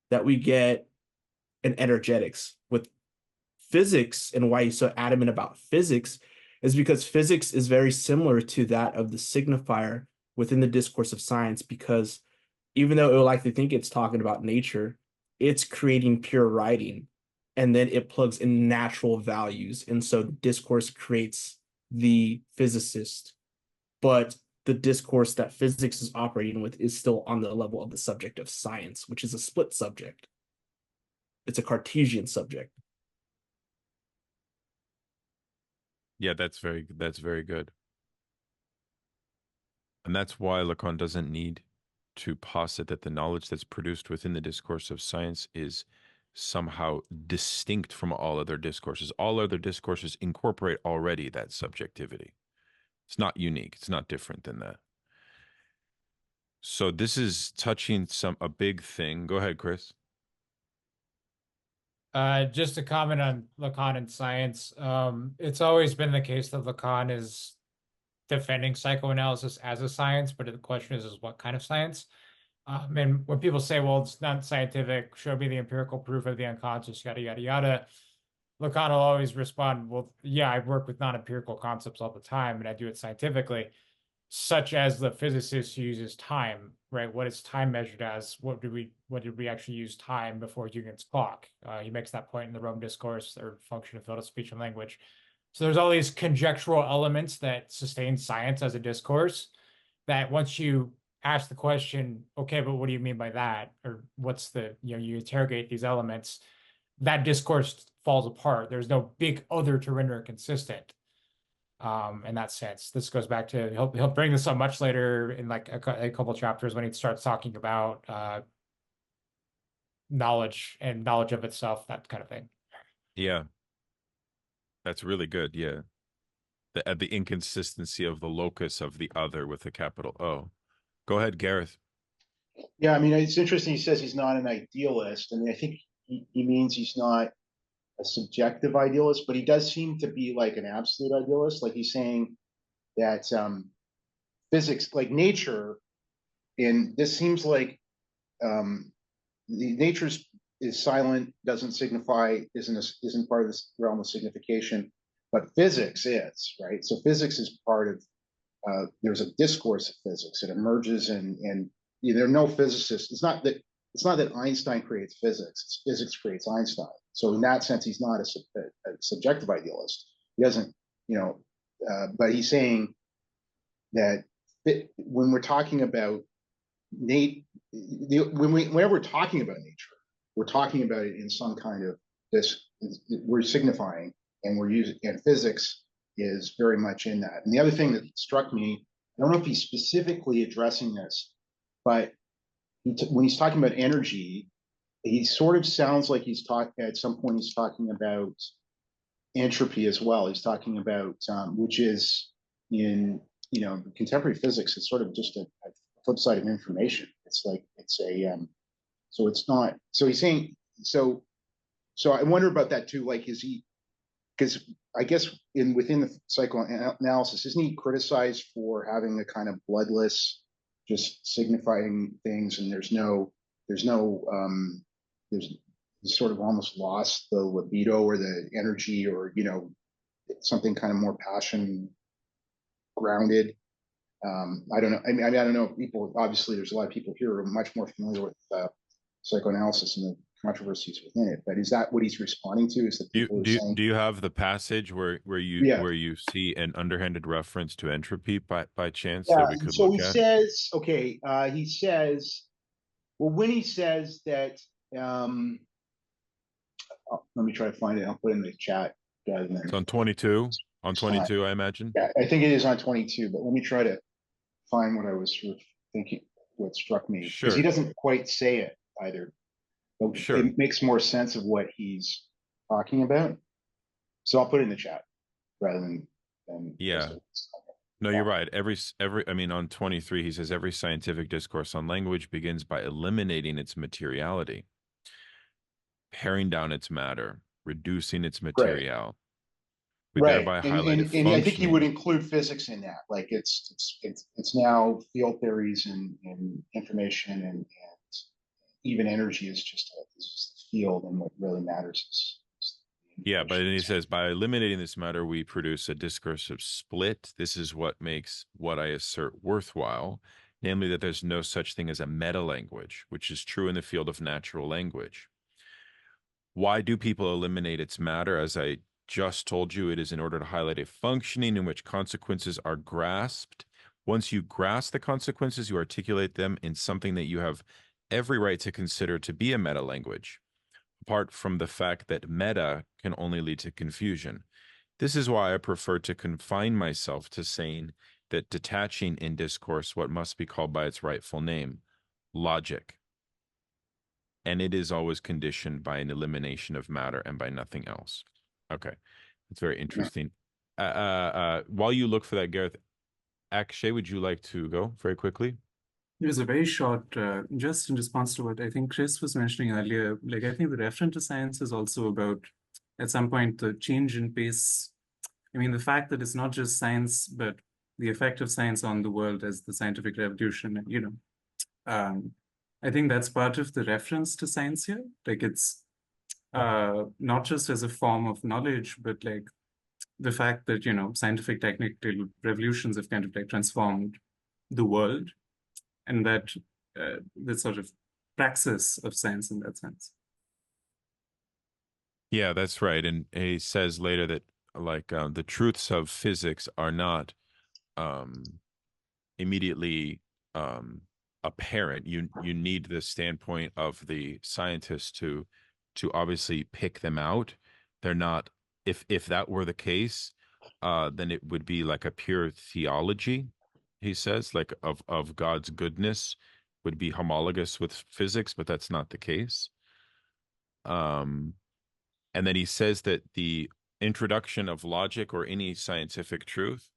F: that we get an energetics. With physics, and why he's so adamant about physics is because physics is very similar to that of the signifier within the discourse of science, because even though it will likely think it's talking about nature, it's creating pure writing, and then it plugs in natural values. And so discourse creates the physicist, but the discourse that physics is operating with is still on the level of the subject of science, which is a split subject. It's a Cartesian subject.
A: Yeah, that's very good. And that's why Lacan doesn't need to posit that the knowledge that's produced within the discourse of science is somehow distinct from all other discourses. All other discourses incorporate already that subjectivity. It's not unique. It's not different than that. So this is touching a big thing. Go ahead, Chris.
E: Just to comment on Lacan and science, it's always been the case that Lacan is defending psychoanalysis as a science, but the question is what kind of science? And when people say, well, it's not scientific, show me the empirical proof of the unconscious, yada, yada, yada, Lacan will always respond, well, yeah, I work with non-empirical concepts all the time, and I do it scientifically, such as the physicist who uses time, right? What is time measured as? What did we actually use time before Huygens' clock? He makes that point in the Rome Discourse, or function of field of speech and language. So there's all these conjectural elements that sustain science as a discourse, that once you ask the question, okay, but what do you mean by that? Or what's the, you interrogate these elements, that discourse falls apart. There's no big other to render it consistent. In that sense, this goes back to, he'll bring this up much later in like a couple chapters when he starts talking about knowledge and knowledge of itself, that kind of thing.
A: Yeah, that's really good. Yeah, the inconsistency of the locus of the other with a capital O. Go ahead, Gareth.
B: Yeah, I mean, it's interesting. He says he's not an idealist. I mean, I think he means he's not a subjective idealist, but he does seem to be like an absolute idealist. Like he's saying that physics, like nature, and this seems like the nature is silent, doesn't signify, isn't part of this realm of signification, but physics is, right? So physics is part of. There's a discourse of physics. It emerges, and there are no physicists. It's not that Einstein creates physics. It's physics creates Einstein. So in that sense, he's not a subjective idealist. He doesn't, but he's saying that when we're talking about whenever we're talking about nature, we're talking about it in some kind of this. We're signifying, and we're using, and physics is very much in that. And the other thing that struck me, I don't know if he's specifically addressing this, but when he's talking about energy, he sort of sounds like at some point he's talking about entropy as well. He's talking about which is in contemporary physics. It's sort of just a flip side of information. It's like so it's not. So he's saying so. So I wonder about that too. Like, is he? Because I guess within the psychoanalysis, isn't he criticized for having a kind of bloodless, just signifying things, and there's sort of almost lost the libido or the energy, or something kind of more passion grounded. I don't know. I mean, I don't know if people, obviously there's a lot of people here who are much more familiar with psychoanalysis and the controversies within it, but is that what he's responding to? Is that people are saying,
A: do you have the passage where
B: yeah,
A: you see an underhanded reference to entropy by chance
B: yeah.
A: that we could
B: So
A: look
B: he
A: at?
B: says, okay, he says, well, when he says that, let me try to find it. I'll put it in the chat.
A: It's on 22. On 22, I imagine.
B: Yeah, I think it is on 22, but let me try to find what I was sort of thinking, what struck me, because he
A: Sure.
B: doesn't quite say it either. But
A: Sure.
B: it makes more sense of what he's talking about. So I'll put it in the chat rather than
A: Yeah. No, you're right. I mean, on 23, he says every scientific discourse on language begins by eliminating its materiality, paring down its matter, reducing its material. We
B: Right.
A: thereby highlight a
B: And I think he would
A: functioning.
B: include physics in that. Like it's now field theories and information and even energy is just a field, and what really matters is
A: Yeah, but then he says by eliminating this matter, we produce a discursive split. This is what makes what I assert worthwhile, namely that there's no such thing as a meta language, which is true in the field of natural language. Why do people eliminate its matter? As I just told you, it is in order to highlight a functioning in which consequences are grasped. Once you grasp the consequences, you articulate them in something that you have every right to consider to be a meta language, apart from the fact that meta can only lead to confusion. This is why I prefer to confine myself to saying that detaching in discourse what must be called by its rightful name, logic. And it is always conditioned by an elimination of matter and by nothing else. Okay, that's very interesting. While you look for that, Gareth, Akshay, would you like to go very quickly?
C: It was a very short, just in response to what I think Chris was mentioning earlier. Like, I think the reference to science is also about, at some point, the change in pace. I mean, the fact that it's not just science, but the effect of science on the world as the scientific revolution, you know. I think that's part of the reference to science here. Like, it's not just as a form of knowledge, but like the fact that, you know, scientific technical revolutions have kind of like transformed the world, and that the sort of praxis of science in that sense.
A: Yeah, that's right. And he says later that like the truths of physics are not immediately apparent. You need the standpoint of the scientist to obviously pick them out. They're not, if that were the case, then it would be like a pure theology, he says, like of God's goodness would be homologous with physics, but that's not the case. And then he says that the introduction of logic or any scientific truth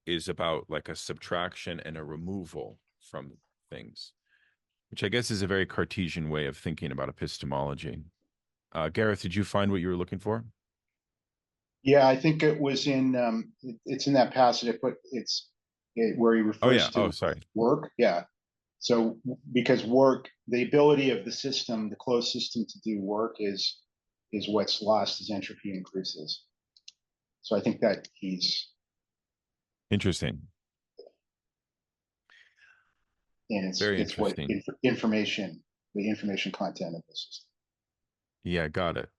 A: is about like a subtraction and a removal from things, which I guess is a very Cartesian way of thinking about epistemology. Gareth, did you find what you were looking for?
B: Yeah, I think it was in it's in that passage, but where he refers to
A: sorry.
B: work. Yeah. So because work, the ability of the system, the closed system to do work is what's lost as entropy increases. So I think that he's
A: Interesting.
B: and
A: Very
B: it's what
A: interesting.
B: information, the information content of the system.
A: Yeah, got it.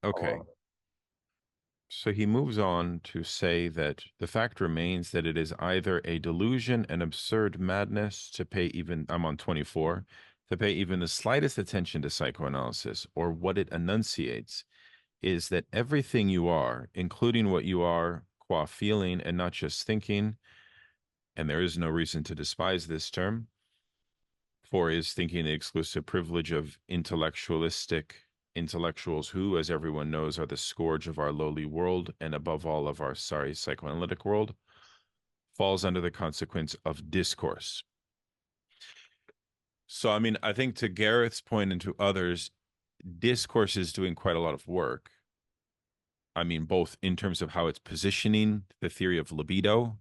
A: Okay. So he moves on to say that the fact remains that it is either a delusion, an absurd madness to pay even, I'm on 24, to pay even the slightest attention to psychoanalysis, or what it enunciates is that everything you are, including what you are qua feeling and not just thinking, and there is no reason to despise this term, for is thinking the exclusive privilege of intellectuals who, as everyone knows, are the scourge of our lowly world and above all of our sorry psychoanalytic world, falls under the consequence of discourse. So, I mean, I think to Gareth's point and to others, discourse is doing quite a lot of work. I mean, both in terms of how it's positioning the theory of libido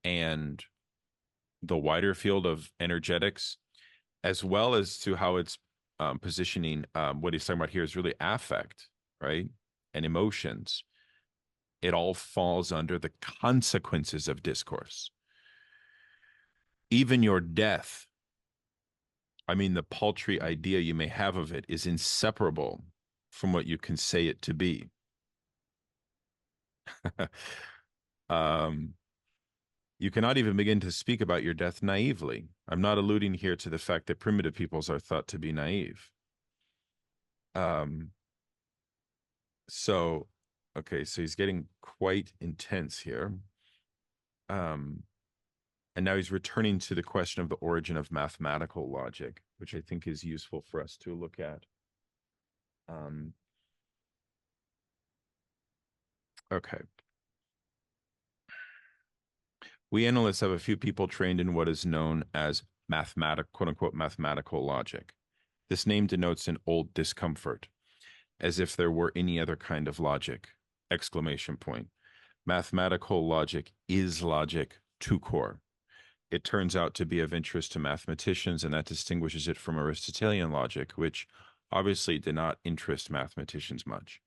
A: and the wider field of energetics, as well as to how it's positioning what he's talking about here is really affect, right? And emotions. It all falls under the consequences of discourse. Even your death, I mean, the paltry idea you may have of it is inseparable from what you can say it to be. You cannot even begin to speak about your death naively. I'm not alluding here to the fact that primitive peoples are thought to be naive. So, okay, so he's getting quite intense here. And now he's returning to the question of the origin of mathematical logic, which I think is useful for us to look at. Okay. We analysts have a few people trained in what is known as quote unquote, mathematical logic. This name denotes an old discomfort, as if there were any other kind of logic, exclamation point. Mathematical logic is logic to core. It turns out to be of interest to mathematicians, and that distinguishes it from Aristotelian logic, which obviously did not interest mathematicians much.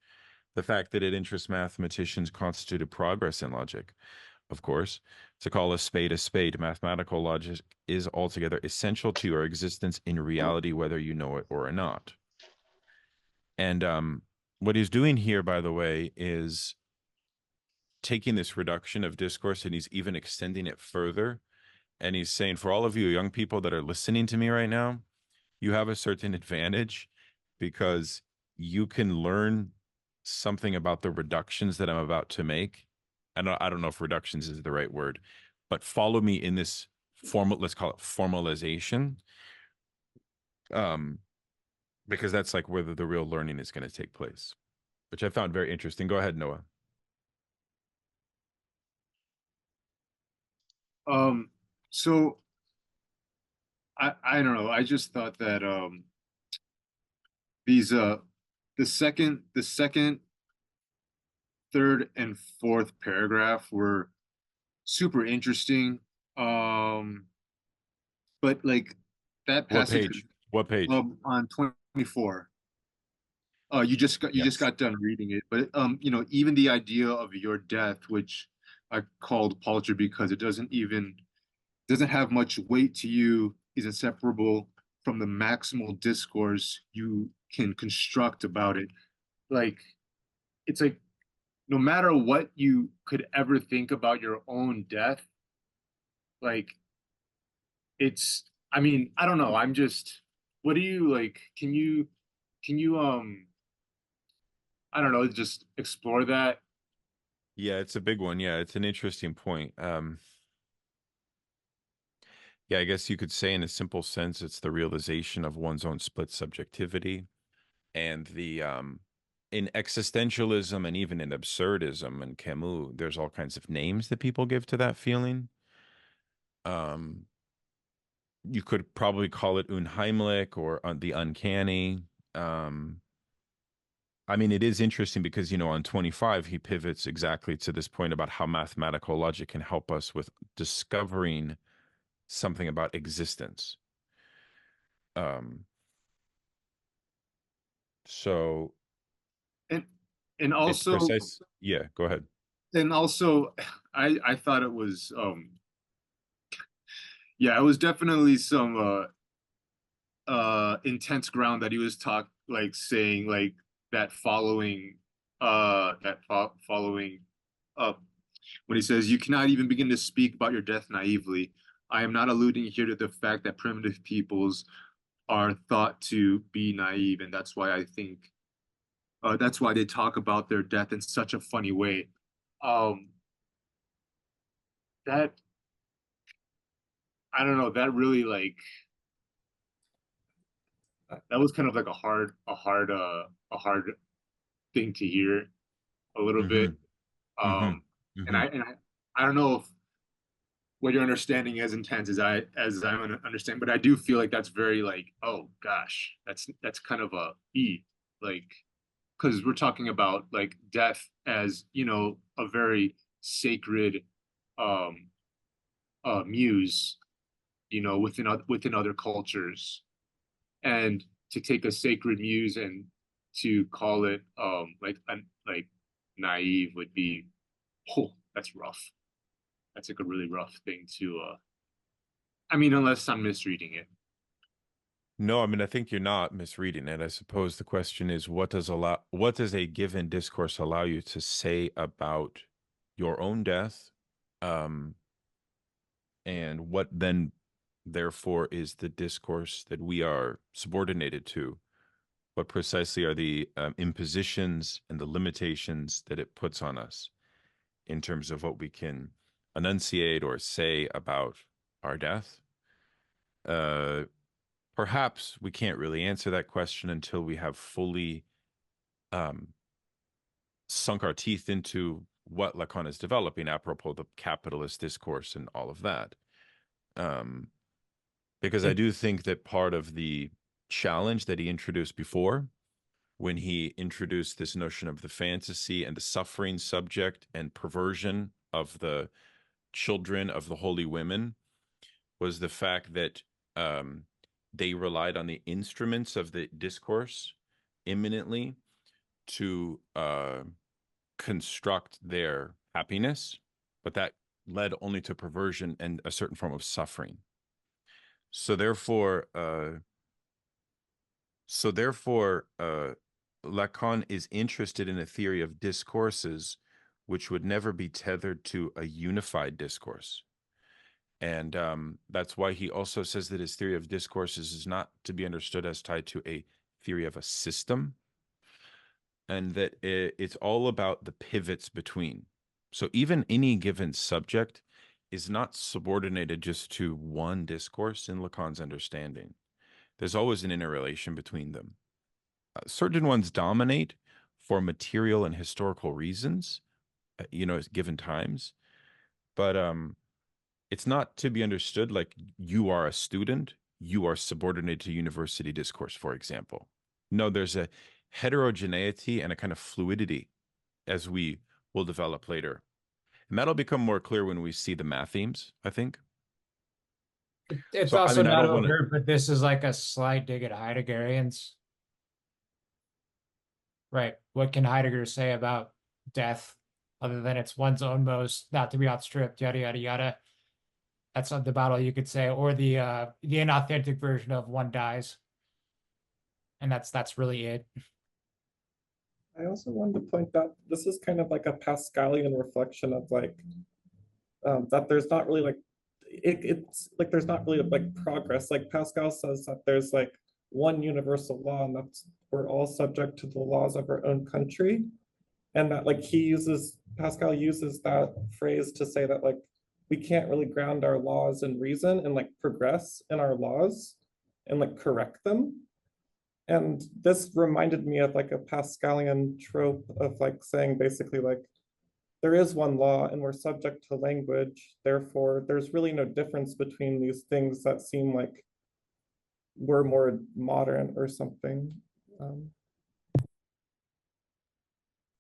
A: The fact that it interests mathematicians constituted progress in logic. Of course, to call a spade, mathematical logic is altogether essential to your existence in reality, whether you know it or not. And what he's doing here, by the way, is taking this reduction of discourse and he's even extending it further. And he's saying, for all of you young people that are listening to me right now, you have a certain advantage because you can learn something about the reductions that I'm about to make. I don't know if reductions is the right word, but follow me in this let's call it formalization. Because that's like where the real learning is going to take place, which I found very interesting. Go ahead, Noah.
G: So I don't know. I just thought that these the second, third, and fourth paragraph were super interesting. But like that passage.
A: What page?
G: On 24. You just got done reading it, but you know, even the idea of your death, which I called paltry because it doesn't have much weight to you, is inseparable from the maximal discourse you can construct about it. Like, it's like no matter what you could ever think about your own death, like I mean, I don't know. What do you like? Can you I don't know, just explore that?
A: Yeah, it's a big one. Yeah, it's an interesting point. Yeah, I guess you could say in a simple sense, it's the realization of one's own split subjectivity and the in existentialism and even in absurdism and Camus, there's all kinds of names that people give to that feeling. You could probably call it unheimlich or the uncanny. I mean, it is interesting because, you know, on 25, he pivots exactly to this point about how mathematical logic can help us with discovering something about existence. So
G: and also
A: yeah, go ahead.
G: And also I thought it was yeah, it was definitely some intense ground that he was saying like that following up when he says, you cannot even begin to speak about your death naively. I am not alluding here to the fact that primitive peoples are thought to be naive, and that's why I think that's why they talk about their death in such a funny way. That I don't know, that really like that was kind of like a hard thing to hear a little bit. And I don't know if what you're understanding as intense as I understand, but I do feel like that's very like, oh gosh, that's kind of like, because we're talking about like death as, you know, a very sacred muse, you know, within other cultures, and to take a sacred muse and to call it like naive would be Oh, that's rough. That's like a really rough thing to I mean, unless I'm misreading it.
A: No, I mean, I think you're not misreading it. I suppose the question is, what does a given discourse allow you to say about your own death? And what then, therefore, is the discourse that we are subordinated to? What precisely are the impositions and the limitations that it puts on us in terms of what we can enunciate or say about our death? Perhaps we can't really answer that question until we have fully sunk our teeth into what Lacan is developing, apropos the capitalist discourse and all of that. Because I do think that part of the challenge that he introduced before, when he introduced this notion of the fantasy and the suffering subject and perversion of the children of the holy women, was the fact that they relied on the instruments of the discourse imminently to construct their happiness, but that led only to perversion and a certain form of suffering. So therefore, Lacan is interested in a theory of discourses which would never be tethered to a unified discourse. And that's why he also says that his theory of discourses is not to be understood as tied to a theory of a system, and that it's all about the pivots between. So even any given subject is not subordinated just to one discourse in Lacan's understanding. There's always an interrelation between them. Certain ones dominate for material and historical reasons, at given times, but it's not to be understood like you are a student, you are subordinated to university discourse, for example. No, there's a heterogeneity and a kind of fluidity, as we will develop later. And that'll become more clear when we see the math themes, I think.
E: It's
A: So, I
E: also
A: mean, I
E: not
A: don't wanna-
E: overt, but this is like a slight dig at Heideggerians. Right. What can Heidegger say about death other than it's one's own most, not to be outstripped, yada, yada, yada. That's not the battle you could say, or the inauthentic version of one dies. And that's really it.
D: I also wanted to point out this is kind of like a Pascalian reflection of like that there's not really like it's like there's not really like progress. Like Pascal says that there's like one universal law, and that's we're all subject to the laws of our own country. And that like Pascal uses that phrase to say that like we can't really ground our laws in reason and like progress in our laws and like correct them. And this reminded me of like a Pascalian trope of like saying basically like there is one law and we're subject to language. Therefore, there's really no difference between these things that seem like we're more modern or something.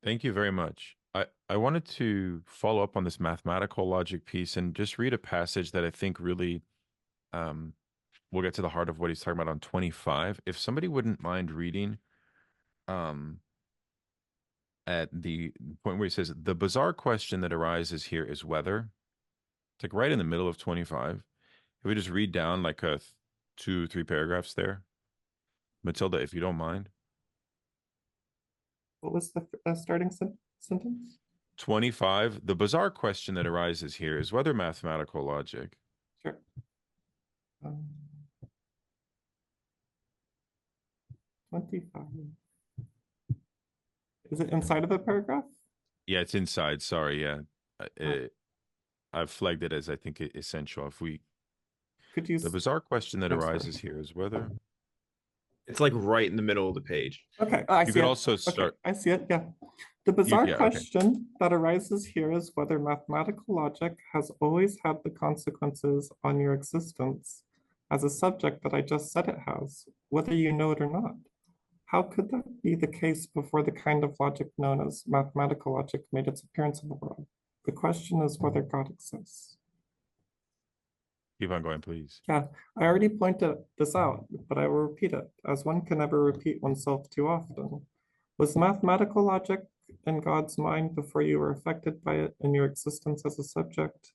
A: Thank you very much. I wanted to follow up on this mathematical logic piece and just read a passage that I think really we'll get to the heart of what he's talking about on 25. If somebody wouldn't mind reading at the point where he says, the bizarre question that arises here is whether, it's like right in the middle of 25. If we just read down like 2-3 paragraphs there. Matilda, if you don't mind.
D: What was the starting sentence?
A: 25. The bizarre question that arises here is whether mathematical logic.
D: Sure. 25. Is it inside of the paragraph?
A: Yeah, it's inside. Sorry. Yeah. I've flagged it as I think essential. If we
D: could you
A: the bizarre question that
D: I'm sorry.
A: arises here is whether
H: It's like right in the middle of the page.
D: Okay, I
A: you
D: see
A: could
D: it.
A: also
D: Okay,
A: start.
D: I see it. Yeah. The bizarre
A: okay.
D: question that arises here is whether mathematical logic has always had the consequences on your existence as a subject that I just said it has, whether you know it or not. How could that be the case before the kind of logic known as mathematical logic made its appearance in the world? The question is whether God exists.
A: Keep on going, please.
D: Yeah, I already pointed this out, but I will repeat it, as one can never repeat oneself too often. Was mathematical logic in God's mind before you were affected by it in your existence as a subject,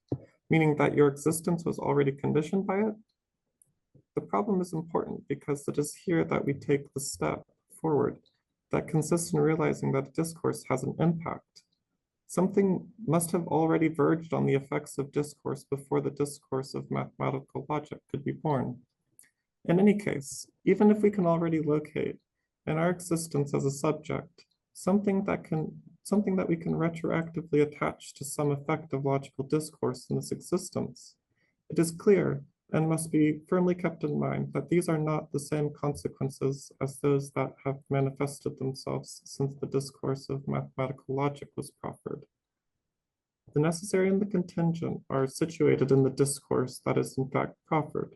D: meaning that your existence was already conditioned by it? The problem is important because it is here that we take the step forward that consists in realizing that a discourse has an impact. Something must have already verged on the effects of discourse before the discourse of mathematical logic could be born. In any case, even if we can already locate in our existence as a subject something that we can retroactively attach to some effect of logical discourse in this existence, it is clear and must be firmly kept in mind that these are not the same consequences as those that have manifested themselves since the discourse of mathematical logic was proffered. The necessary and the contingent are situated in the discourse that is in fact proffered.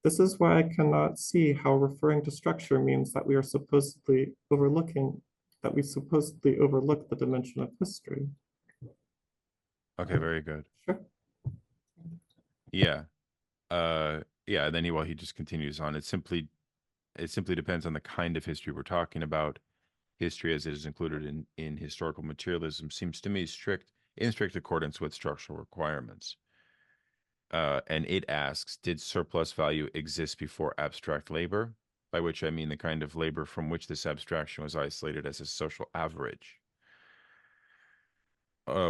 D: This is why I cannot see how referring to structure means that we supposedly overlook the dimension of history.
A: Okay, very good.
D: Sure.
A: Yeah. Yeah, and then he just continues on. It simply depends on the kind of history we're talking about. History as it is included in historical materialism seems to me in strict accordance with structural requirements. And it asks, did surplus value exist before abstract labor? By which I mean the kind of labor from which this abstraction was isolated as a social average,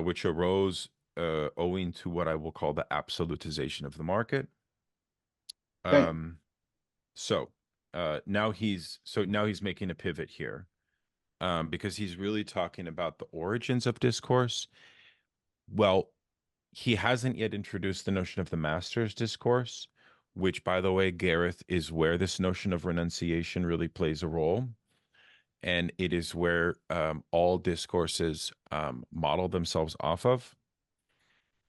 A: which arose owing to what I will call the absolutization of the market. So now he's making a pivot here, because he's really talking about the origins of discourse. Well, he hasn't yet introduced the notion of the master's discourse, which, by the way, Gareth, is where this notion of renunciation really plays a role. And it is where all discourses model themselves off of.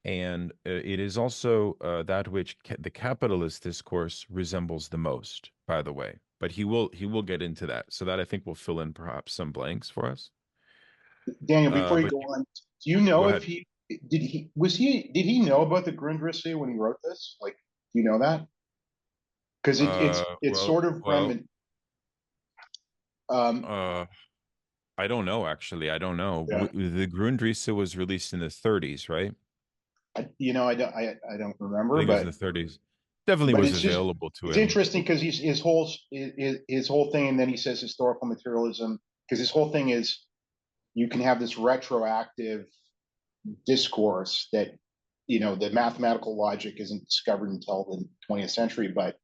A: And it is also that which the capitalist discourse resembles the most, by the way. But he will get into that. So that I think will fill in perhaps some blanks for us.
B: Daniel, before you go on, do you know if
A: ahead.
B: did he know about the Grundrisse when he wrote this? Like, do you know that? Because it's sort of
A: I don't know, actually. I don't know.
B: Yeah.
A: The Grundrisse was released in the 30s, right?
B: I don't remember,
A: I think
B: but
A: it was in the 30s. Definitely was available to him.
B: It's interesting because his whole thing, and then he says historical materialism, because his whole thing is you can have this retroactive discourse that, the mathematical logic isn't discovered until the 20th century, but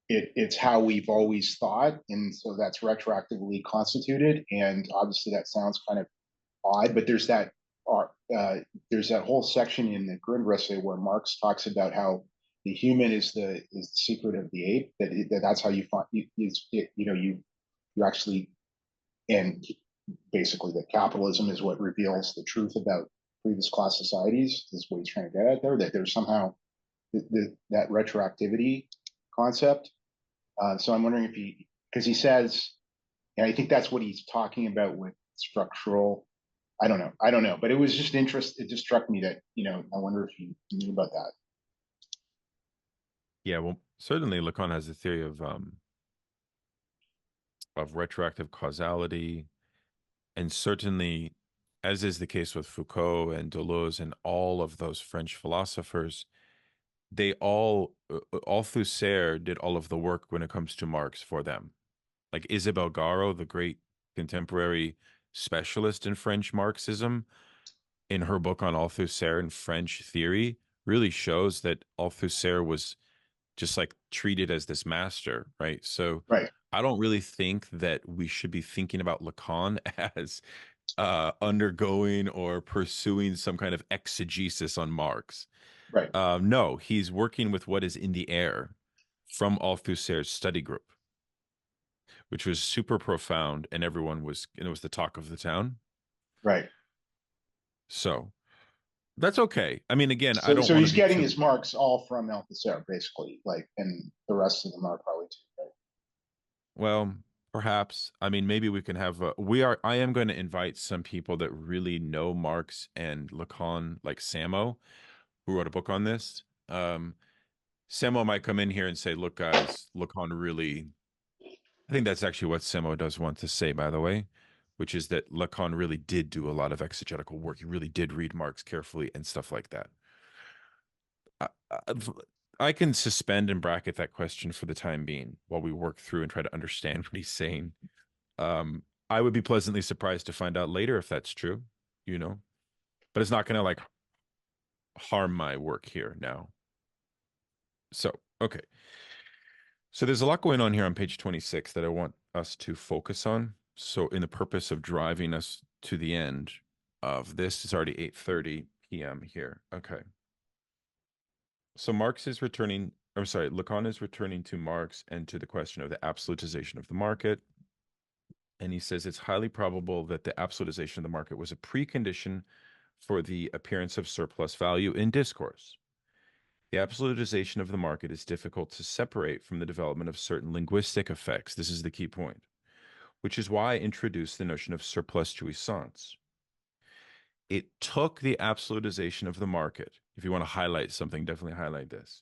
B: it's how we've always thought, and so that's retroactively constituted. And obviously that sounds kind of odd, but there's that whole section in the Grundrisse where Marx talks about how the human is the secret of the ape. That's how you find you actually, and basically that capitalism is what reveals the truth about previous class societies. Is what he's trying to get at there. That there's somehow that retroactivity concept. So I'm wondering because he says, and I think that's what he's talking about with structural. I don't know, but it was just interest. It just struck me that, I wonder if you knew about that.
A: Yeah, well, certainly Lacan has a theory of retroactive causality, and certainly, as is the case with Foucault and Deleuze and all of those French philosophers, they all Althusser did all of the work when it comes to Marx for them. Like Isabelle Garot, the great contemporary specialist in French Marxism, in her book on Althusser and French theory, really shows that Althusser was just like treated as this master, right? So
B: Right.
A: I don't really think that we should be thinking about Lacan as undergoing or pursuing some kind of exegesis on Marx.
B: Right.
A: No, he's working with what is in the air from Althusser's study group, which was super profound, and it was the talk of the town.
B: Right.
A: So that's okay. I mean, again,
B: so,
A: I don't.
B: So he's getting his marks all from Althusser, basically, and the rest of them are probably too. Right?
A: Well, perhaps. I mean, maybe we can have. I am going to invite some people that really know Marx and Lacan, like Samo, who wrote a book on this. Samo might come in here and say, "Look, guys, Lacan really I think that's actually what Simo does want to say, by the way, which is that Lacan really did do a lot of exegetical work. He really did read Marx carefully and stuff like that. I can suspend and bracket that question for the time being while we work through and try to understand what he's saying. I would be pleasantly surprised to find out later if that's true, you know, but it's not going to like harm my work here now. So, okay. So there's a lot going on here on page 26 that I want us to focus on. So in the purpose of driving us to the end of this, it's already 8:30 p.m. here. Okay. So Marx is returning, I'm sorry, Lacan is returning to Marx and to the question of the absolutization of the market. And he says it's highly probable that the absolutization of the market was a precondition for the appearance of surplus value in discourse. The absolutization of the market is difficult to separate from the development of certain linguistic effects. This is the key point, which is why I introduced the notion of surplus jouissance. It took the absolutization of the market. If you want to highlight something, definitely highlight this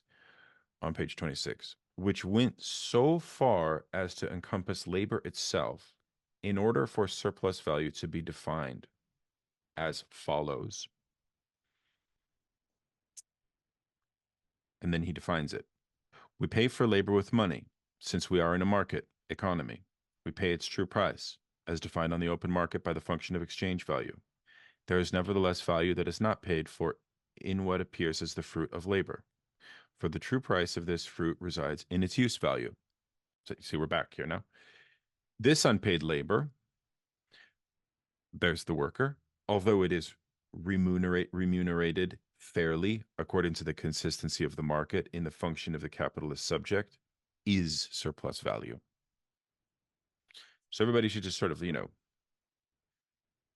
A: on page 26, which went so far as to encompass labor itself in order for surplus value to be defined as follows. And then he defines it. We pay for labor with money, since we are in a market economy. We pay its true price, as defined on the open market by the function of exchange value. There is nevertheless value that is not paid for in what appears as the fruit of labor. For the true price of this fruit resides in its use value. So you see, we're back here now. This unpaid labor, there's the worker, although it is remunerated fairly according to the consistency of the market in the function of the capitalist subject, is surplus value. So everybody should just sort of, you know,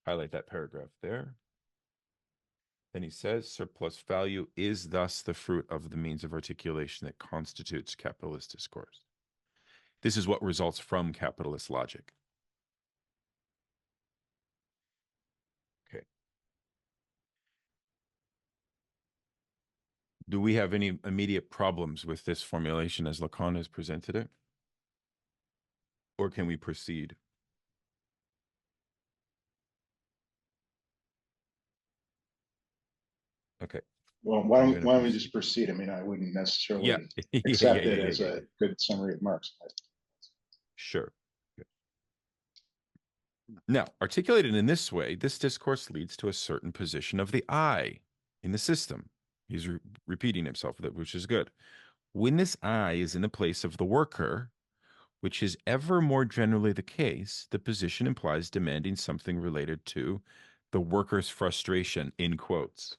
A: highlight that paragraph there. Then he says surplus value is thus the fruit of the means of articulation that constitutes capitalist discourse. This is what results from capitalist logic. Okay. Do we have any immediate problems with this formulation as Lacan has presented it? Or can we proceed? Okay.
B: Well, why don't we just proceed? I mean, I wouldn't necessarily accept it as a good summary of Marx.
A: Sure. Now, articulated in this way, this discourse leads to a certain position of the I in the system. He's repeating himself, which is good. When this I is in the place of the worker, which is ever more generally the case, the position implies demanding something related to the worker's frustration, in quotes.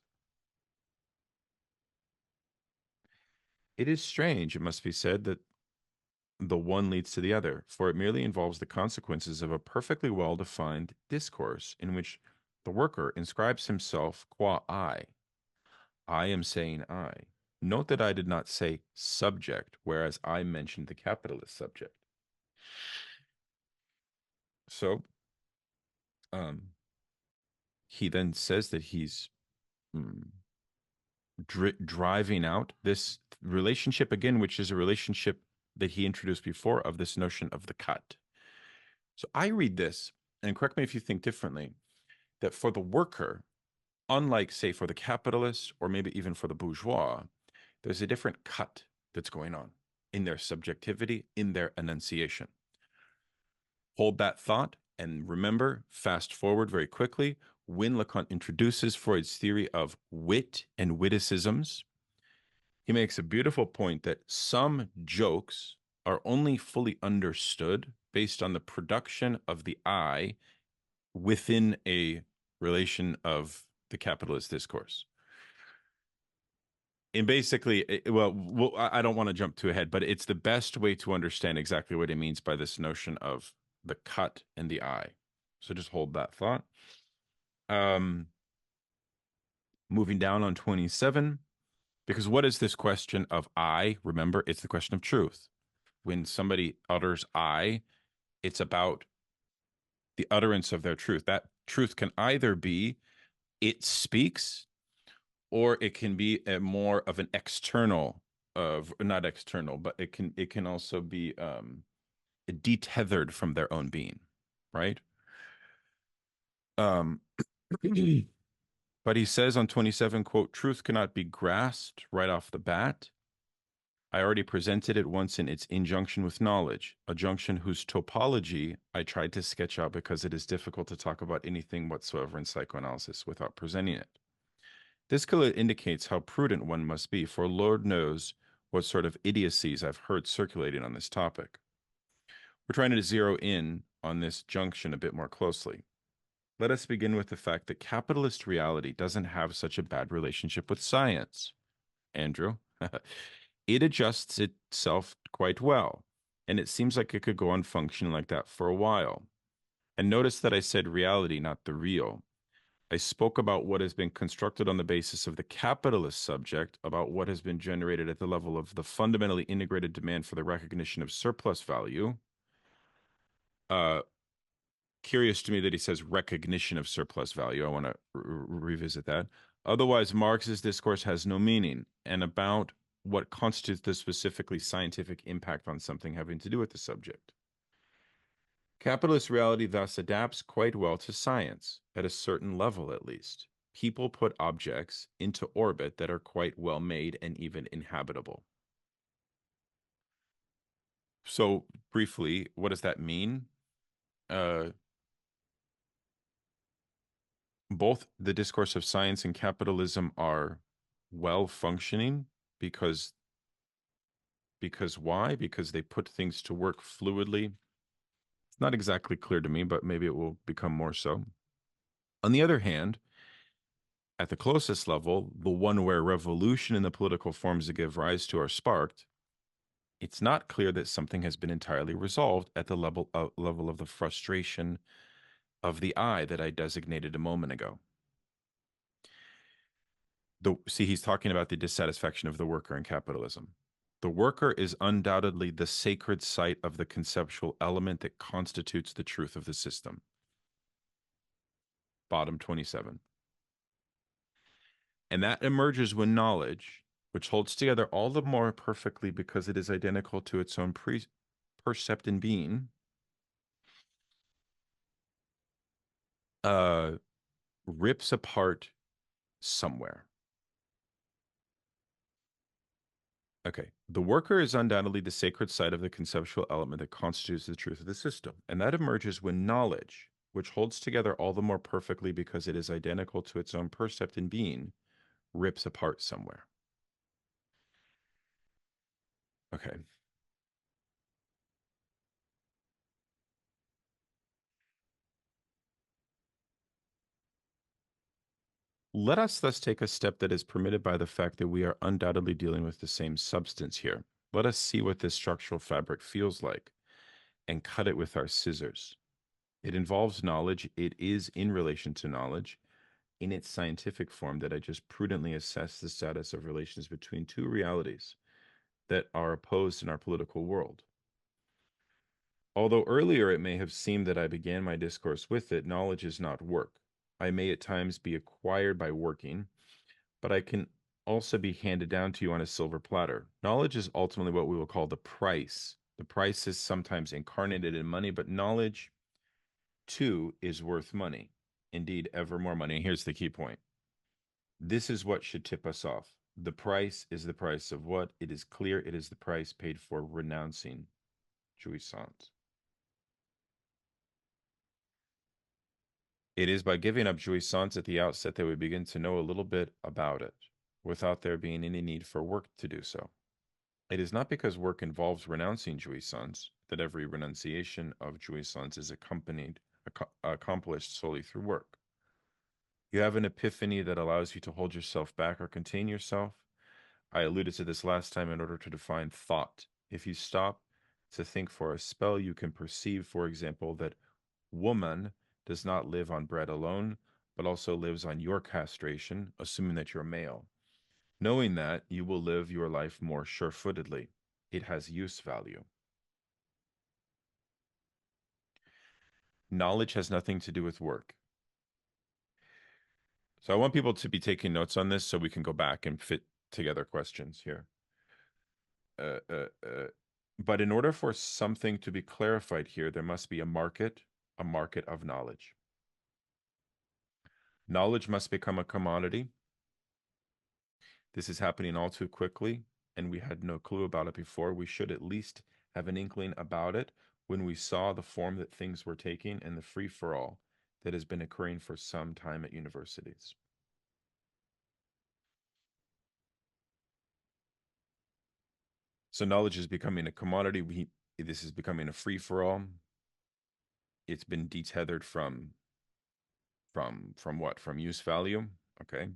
A: It is strange, it must be said, that the one leads to the other, for it merely involves the consequences of a perfectly well-defined discourse in which the worker inscribes himself qua I. I am saying I. Note that I did not say subject, whereas I mentioned the capitalist subject. So, he then says that he's driving out this relationship again, which is a relationship that he introduced before of this notion of the cut. So I read this, and correct me if you think differently, that for the worker, unlike, say, for the capitalist or maybe even for the bourgeois, there's a different cut that's going on in their subjectivity, in their enunciation. Hold that thought and remember, fast forward very quickly, when Lacan introduces Freud's theory of wit and witticisms, he makes a beautiful point that some jokes are only fully understood based on the production of the I within a relation of the capitalist discourse. And basically, well, I don't want to jump too ahead, but it's the best way to understand exactly what he means by this notion of the cut and the I. So just hold that thought. Moving down on 27, because what is this question of I? Remember, it's the question of truth. When somebody utters I, it's about the utterance of their truth. That truth can either be it speaks, or it can be a more of an external of not external, but it can also be detethered from their own being, right? But he says on 27, quote, truth cannot be grasped right off the bat. I already presented it once in its injunction with knowledge, a junction whose topology I tried to sketch out because it is difficult to talk about anything whatsoever in psychoanalysis without presenting it. This clearly indicates how prudent one must be, for Lord knows what sort of idiocies I've heard circulating on this topic. We're trying to zero in on this junction a bit more closely. Let us begin with the fact that capitalist reality doesn't have such a bad relationship with science. Andrew, it adjusts itself quite well, and it seems like it could go on functioning like that for a while. And notice that I said reality, not the real. I spoke about what has been constructed on the basis of the capitalist subject, about what has been generated at the level of the fundamentally integrated demand for the recognition of surplus value. Curious to me that he says recognition of surplus value. I want to revisit that. Otherwise, Marx's discourse has no meaning, and about what constitutes the specifically scientific impact on something having to do with the subject. Capitalist reality thus adapts quite well to science, at a certain level at least. People put objects into orbit that are quite well made and even inhabitable. So briefly, what does that mean? Both the discourse of science and capitalism are well functioning because why? Because they put things to work fluidly. It's not exactly clear to me, but maybe it will become more so. On the other hand, at the closest level, the one where revolution in the political forms that give rise to are sparked, it's not clear that something has been entirely resolved at the level of the frustration of the I that I designated a moment ago. See, he's talking about the dissatisfaction of the worker in capitalism. The worker is undoubtedly the sacred site of the conceptual element that constitutes the truth of the system. Bottom 27. And that emerges when knowledge, which holds together all the more perfectly because it is identical to its own percept in being, rips apart somewhere. Okay, the worker is undoubtedly the sacred site of the conceptual element that constitutes the truth of the system, and that emerges when knowledge, which holds together all the more perfectly because it is identical to its own percept in being, rips apart somewhere. Okay. Let us thus take a step that is permitted by the fact that we are undoubtedly dealing with the same substance here. Let us see what this structural fabric feels like and cut it with our scissors. It involves knowledge. It is in relation to knowledge in its scientific form that I just prudently assess the status of relations between two realities that are opposed in our political world. Although earlier it may have seemed that I began my discourse with it, knowledge is not work. I may at times be acquired by working, but I can also be handed down to you on a silver platter. Knowledge is ultimately what we will call the price. The price is sometimes incarnated in money, but knowledge, too, is worth money. Indeed, ever more money. And here's the key point. This is what should tip us off. The price is the price of what? It is clear it is the price paid for renouncing jouissance. It is by giving up jouissance at the outset that we begin to know a little bit about it, without there being any need for work to do so. It is not because work involves renouncing jouissance that every renunciation of jouissance is accomplished solely through work. You have an epiphany that allows you to hold yourself back or contain yourself. I alluded to this last time in order to define thought. If you stop to think for a spell, you can perceive, for example, that woman does not live on bread alone, but also lives on your castration, assuming that you're male. Knowing that, you will live your life more sure-footedly. It has use value. Knowledge has nothing to do with work. So I want people to be taking notes on this so we can go back and fit together questions here. But in order for something to be clarified here, there must be a market of knowledge. Knowledge must become a commodity. This is happening all too quickly, and we had no clue about it before. We should at least have an inkling about it when we saw the form that things were taking and the free-for-all that has been occurring for some time at universities. So knowledge is becoming a commodity. This is becoming a free-for-all. It's been detethered from what? From use value. Okay.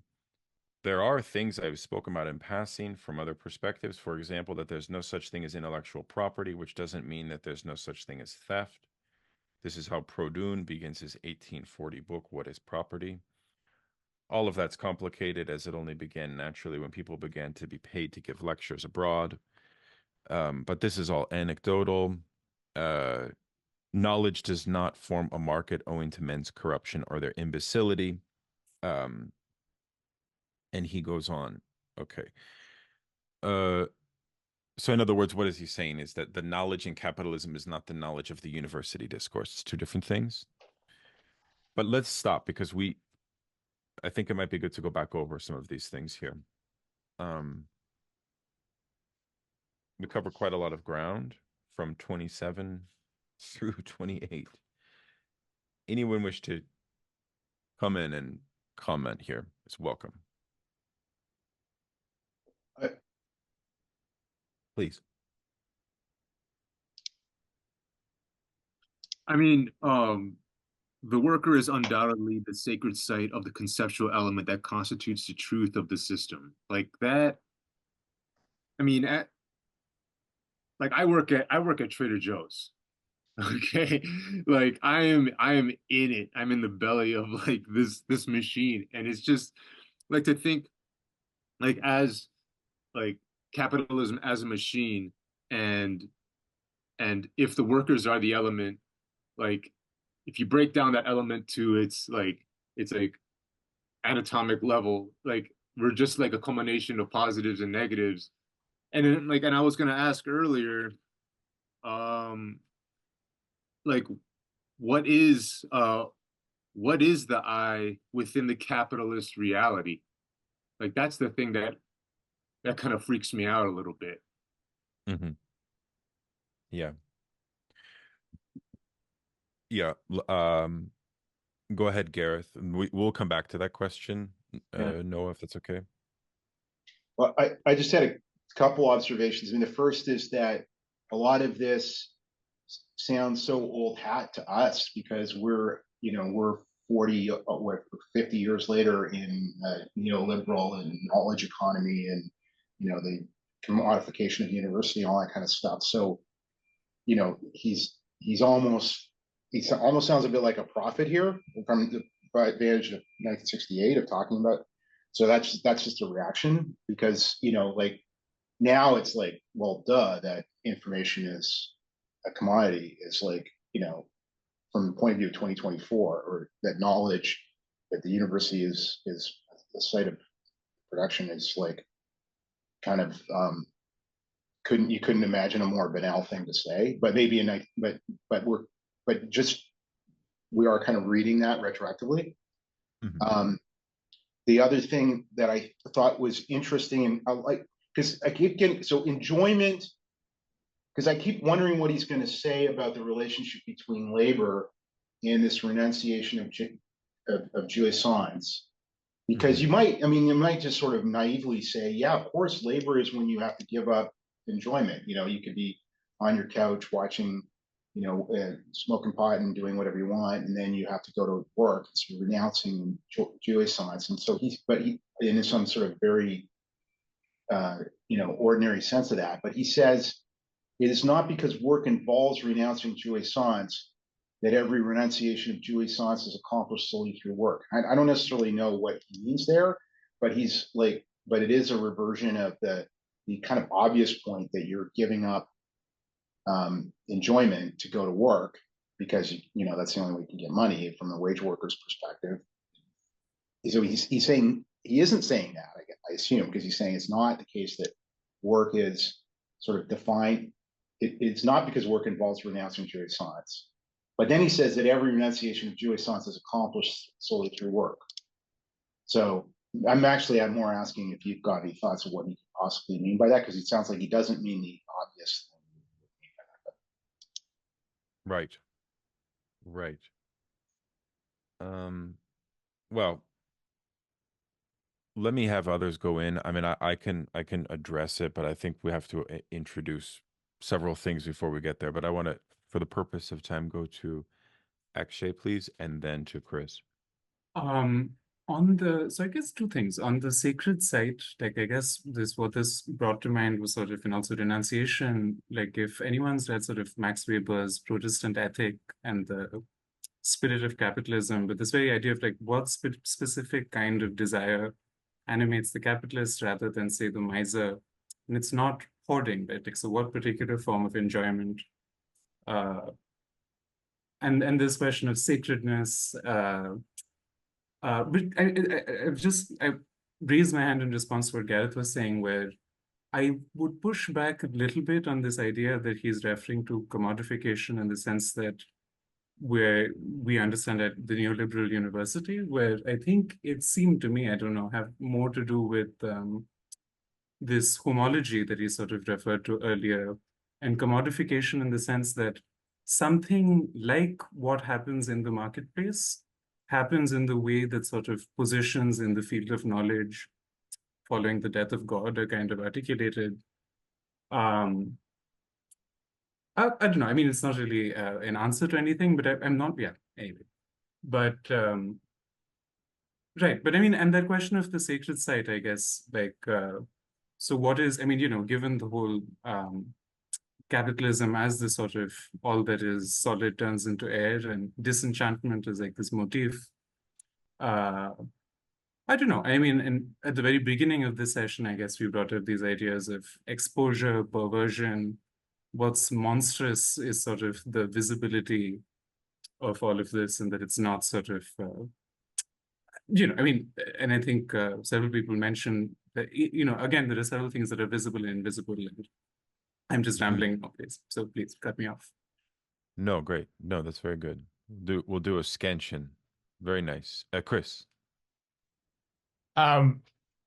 A: There are things I've spoken about in passing from other perspectives. For example, that there's no such thing as intellectual property, which doesn't mean that there's no such thing as theft. This is how Proudhon begins his 1840 book, What is Property? All of that's complicated, as it only began naturally when people began to be paid to give lectures abroad. But this is all anecdotal. Knowledge does not form a market owing to men's corruption or their imbecility. And he goes on. Okay. So in other words, what is he saying is that the knowledge in capitalism is not the knowledge of the university discourse. It's two different things. But let's stop because I think it might be good to go back over some of these things here. We cover quite a lot of ground from 27 through 28. Anyone wish to come in and comment here is welcome. Please.
G: I mean, the worker is undoubtedly the sacred site of the conceptual element that constitutes the truth of the system. Like that. I mean, I work at Trader Joe's. Okay, like I am in it. I'm in the belly of like this machine, and it's just like to think like as like capitalism as a machine, and if the workers are the element, like if you break down that element to its like anatomic level, like we're just like a combination of positives and negatives. And then and I was gonna ask earlier, like what is the I within the capitalist reality? Like that's the thing that kind of freaks me out a little bit.
A: Mm-hmm. Yeah. Yeah. Go ahead, Gareth. We'll come back to that question. Noah, if that's okay.
B: Well, I just had a couple observations. I mean, the first is that a lot of this sounds so old hat to us because we're 40 or 50 years later in neoliberal and knowledge economy and the commodification of the university, all that kind of stuff. So he almost sounds a bit like a prophet here from the advantage of 1968 of talking about. So that's just a reaction because like now it's like, well, duh, that information is a commodity. Is like from the point of view of 2024, or that knowledge that the university is the site of production is like kind of you couldn't imagine a more banal thing to say, but maybe we are kind of reading that retroactively. Mm-hmm. The other thing that I thought was interesting, and I like, because I keep getting enjoyment, because I keep wondering what he's going to say about the relationship between labor and this renunciation of jouissance. Because you might just sort of naively say, yeah, of course, labor is when you have to give up enjoyment. You could be on your couch watching, smoking pot and doing whatever you want, and then you have to go to work. So you're renouncing jouissance. And so he in some sort of very, ordinary sense of that. But he says it is not because work involves renouncing jouissance that every renunciation of jouissance is accomplished solely through work. I don't necessarily know what he means there, but but it is a reversion of the kind of obvious point that you're giving up enjoyment to go to work because that's the only way you can get money from the wage worker's perspective. So he's saying he isn't saying that, I assume, because he's saying it's not the case that work is sort of defined. it's not because work involves renouncing jouissance. But then he says that every renunciation of jouissance is accomplished solely through work. So I'm more asking if you've got any thoughts of what he could possibly mean by that, because it sounds like he doesn't mean the obvious thing.
A: Right. Right. Well, let me have others go in. I mean, I can address it, but I think we have to introduce several things before we get there. But I want to, for the purpose of time, go to Akshay, please, and then to Chris.
C: So I guess two things. On the sacred side, like I guess what this brought to mind was sort of, and also renunciation. Like if anyone's read sort of Max Weber's Protestant Ethic and the Spirit of Capitalism, but this very idea of like what specific kind of desire animates the capitalist rather than say the miser, and it's not hoarding, right? Like, so what particular form of enjoyment, and this question of sacredness. But I raised my hand in response to what Gareth was saying, where I would push back a little bit on this idea that he's referring to commodification in the sense that where we understand at the neoliberal university, where I think it seemed to me, I don't know, have more to do with this homology that he sort of referred to earlier, and commodification in the sense that something like what happens in the marketplace happens in the way that sort of positions in the field of knowledge following the death of God are kind of articulated. I don't know. I mean, it's not really an answer to anything, but I'm not, yeah, anyway. But, right. But I mean, and that question of the sacred site, I guess, like, so what is, I mean, you know, given the whole capitalism as the sort of all that is solid turns into air, and disenchantment is like this motif. I don't know. I mean, and at the very beginning of this session, I guess we brought up these ideas of exposure, perversion. What's monstrous is sort of the visibility of all of this, and that it's not sort of, you know, I mean, and I think several people mentioned that, you know, again, there are several things that are visible and invisible, and I'm just rambling nowadays, so please cut me off.
A: No, great. No, that's very good. We'll do a scansion. Very nice. Chris.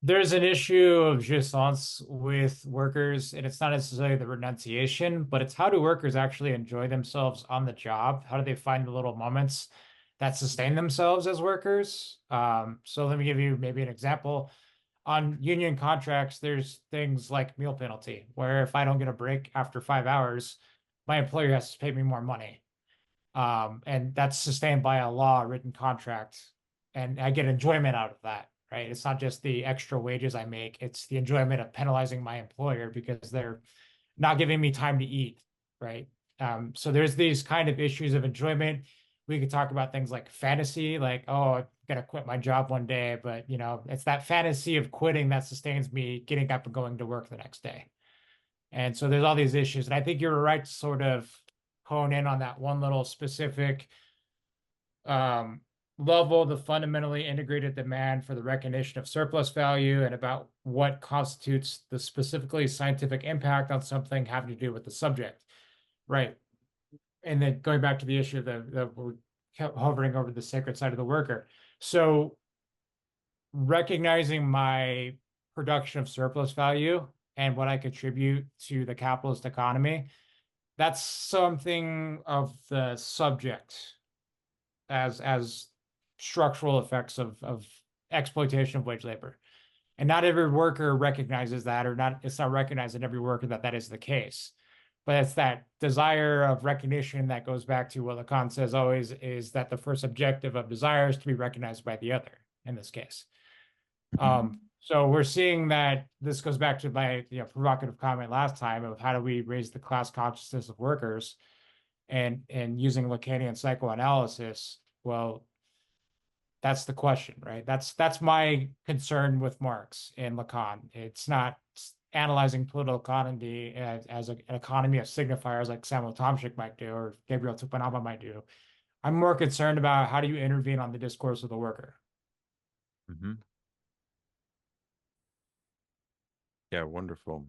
E: There's an issue of jouissance with workers, and it's not necessarily the renunciation, but it's how do workers actually enjoy themselves on the job? How do they find the little moments that sustain themselves as workers? So let me give you maybe an example. On union contracts, there's things like meal penalty, where if I don't get a break after 5 hours, my employer has to pay me more money. And that's sustained by a law written contract, and I get enjoyment out of that. Right. It's not just the extra wages I make, it's the enjoyment of penalizing my employer because they're not giving me time to eat. Right. So there's these kind of issues of enjoyment. We could talk about things like fantasy, like, oh, I'm gonna quit my job one day, but you know, it's that fantasy of quitting that sustains me getting up and going to work the next day. And so there's all these issues. And I think you're right to sort of hone in on that one little specific level, the fundamentally integrated demand for the recognition of surplus value, and about what constitutes the specifically scientific impact on something having to do with the subject. Right. And then going back to the issue that we're hovering over the sacred side of the worker. So recognizing my production of surplus value and what I contribute to the capitalist economy, that's something of the subject as structural effects of exploitation of wage labor. And not every worker recognizes that, or it's not recognized in every worker that is the case. But it's that desire of recognition that goes back to what Lacan says always, is that the first objective of desire is to be recognized by the other, in this case. So we're seeing that this goes back to my provocative comment last time of how do we raise the class consciousness of workers, and using Lacanian psychoanalysis. Well, that's the question, right? That's my concern with Marx and Lacan. It's not analyzing political economy as an economy of signifiers like Samuel Tomczyk might do, or Gabriel Tupanama might do. I'm more concerned about how do you intervene on the discourse of the worker.
A: Mm-hmm. Yeah, wonderful.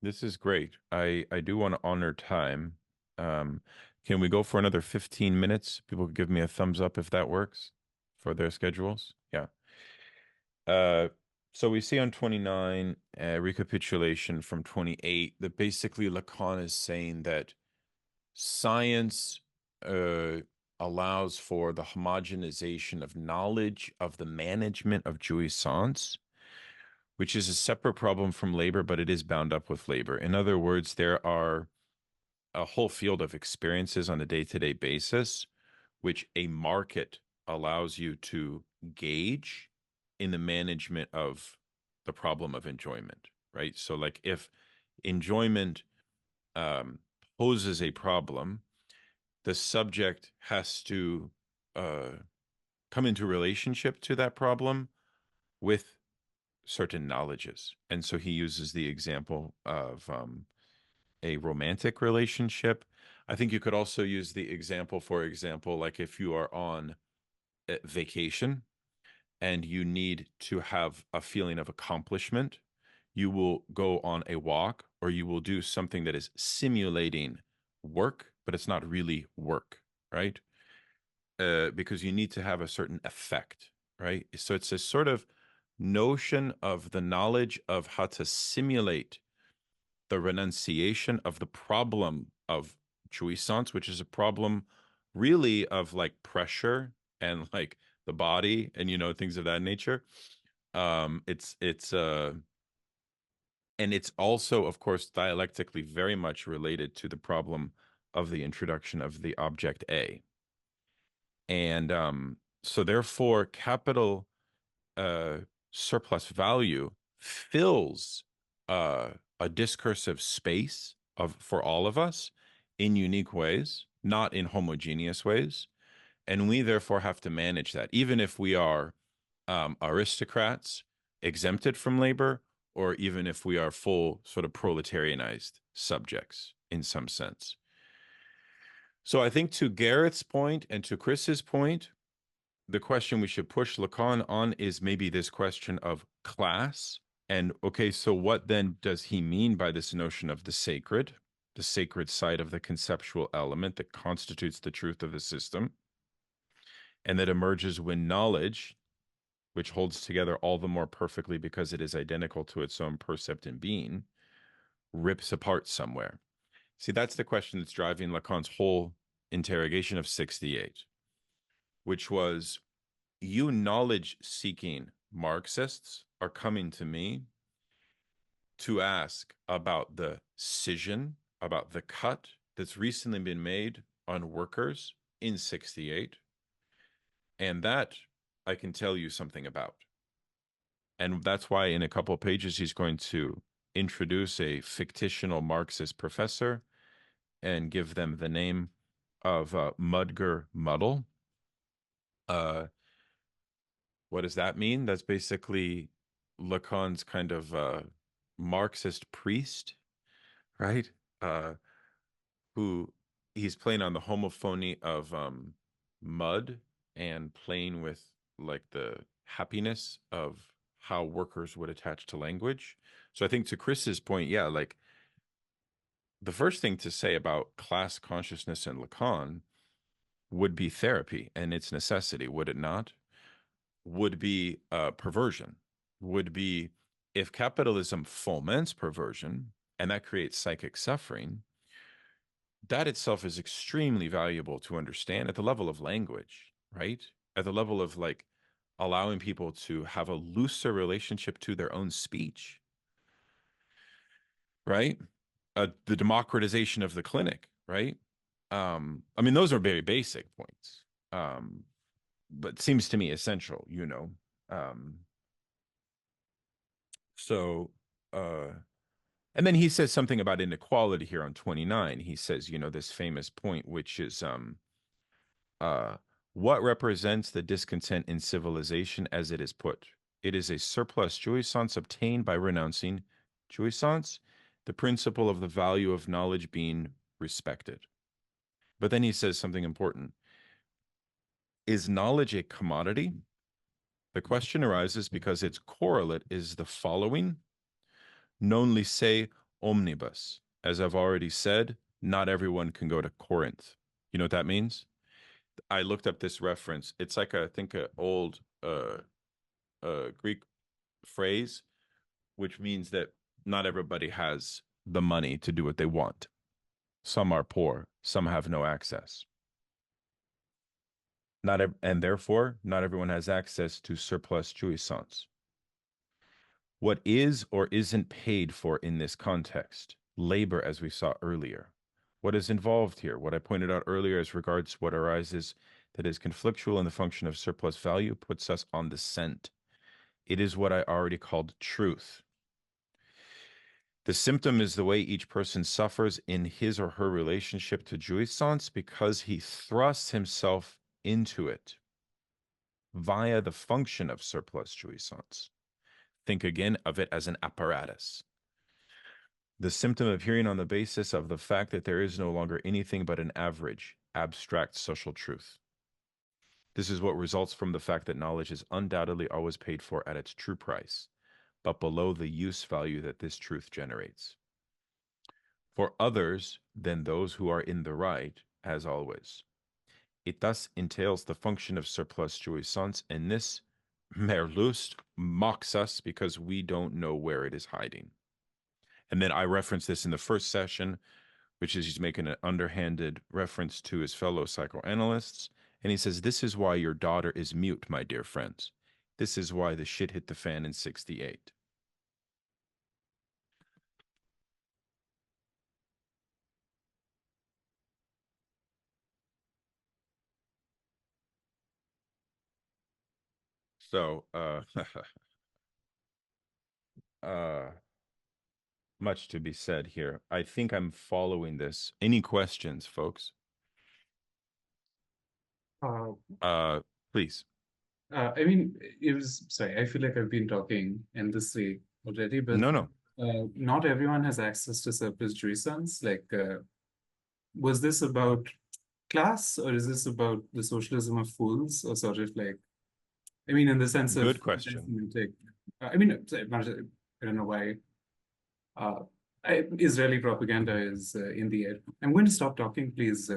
A: This is great. I do want to honor time. Can we go for another 15 minutes? People could give me a thumbs up if that works for their schedules. Yeah. So we see on 29, recapitulation from 28, that basically Lacan is saying that science allows for the homogenization of knowledge of the management of jouissance, which is a separate problem from labor, but it is bound up with labor. In other words, there are a whole field of experiences on a day-to-day basis, which a market allows you to gauge in the management of the problem of enjoyment, right? So like if enjoyment poses a problem, the subject has to come into relationship to that problem with certain knowledges. And so he uses the example of a romantic relationship. I think you could also use the example, for example, like if you are on vacation and you need to have a feeling of accomplishment, you will go on a walk or you will do something that is simulating work, but it's not really work, right? Because you need to have a certain effect, right? So it's a sort of notion of the knowledge of how to simulate the renunciation of the problem of jouissance, which is a problem really of like pressure and like the body and, you know, things of that nature. And it's also, of course, dialectically very much related to the problem of the introduction of the object A. And so therefore, capital surplus value fills a discursive space for all of us in unique ways, not in homogeneous ways. And we therefore have to manage that, even if we are aristocrats exempted from labor, or even if we are full sort of proletarianized subjects in some sense. So I think to Garrett's point and to Chris's point, the question we should push Lacan on is maybe this question of class. And okay, so what then does he mean by this notion of the sacred side of the conceptual element that constitutes the truth of the system, and that emerges when knowledge, which holds together all the more perfectly because it is identical to its own percept and being, rips apart somewhere. See, that's the question that's driving Lacan's whole interrogation of 68, which was, you knowledge-seeking Marxists are coming to me to ask about the scission, about the cut that's recently been made on workers in 68. And that I can tell you something about. And that's why in a couple of pages, he's going to introduce a fictional Marxist professor and give them the name of Mudger Muddle. What does that mean? That's basically Lacan's kind of Marxist priest, right? Who he's playing on the homophony of mud and playing with like the happiness of how workers would attach to language. So I think to Chris's point, yeah, like the first thing to say about class consciousness and Lacan would be therapy and its necessity, would it not? Would be perversion, would be if capitalism foments perversion and that creates psychic suffering, that itself is extremely valuable to understand at the level of language, right? At the level of like allowing people to have a looser relationship to their own speech, right? The democratization of the clinic, right? I mean, those are very basic points, but seems to me essential, you know. So, and then he says something about inequality here on 29. He says, you know, this famous point, which is, what represents the discontent in civilization as it is put? It is a surplus jouissance obtained by renouncing jouissance, the principle of the value of knowledge being respected. But then he says something important. Is knowledge a commodity? The question arises because its correlate is the following. Non lycée omnibus. As I've already said, not everyone can go to Corinth. You know what that means? I looked up this reference. It's like I think an old Greek phrase, which means that not everybody has the money to do what they want. Some are poor, some have no access. And therefore, not everyone has access to surplus jouissance. What is or isn't paid for in this context? Labor, as we saw earlier. What is involved here? What I pointed out earlier as regards what arises that is conflictual in the function of surplus value puts us on the scent. It is what I already called truth. The symptom is the way each person suffers in his or her relationship to jouissance because he thrusts himself into it via the function of surplus jouissance. Think again of it as an apparatus. The symptom appearing on the basis of the fact that there is no longer anything but an average, abstract social truth. This is what results from the fact that knowledge is undoubtedly always paid for at its true price, but below the use value that this truth generates. For others than those who are in the right, as always. It thus entails the function of surplus jouissance, and this Merlust mocks us because we don't know where it is hiding. And then I referenced this in the first session, which is he's making an underhanded reference to his fellow psychoanalysts. And he says, this is why your daughter is mute, my dear friends. This is why the shit hit the fan in 68. So, much to be said here. I think I'm following this. Any questions, folks? Please.
C: I mean, it was, sorry, I feel like I've been talking endlessly already, but
A: No.
C: not everyone has access to surplus jouissance. Like, was this about class, or is this about the socialism of fools, or sort of like, I mean, in the sense of
A: Good question.
C: I mean, sorry, I don't know why Israeli propaganda is in the air. I'm going to stop talking, please.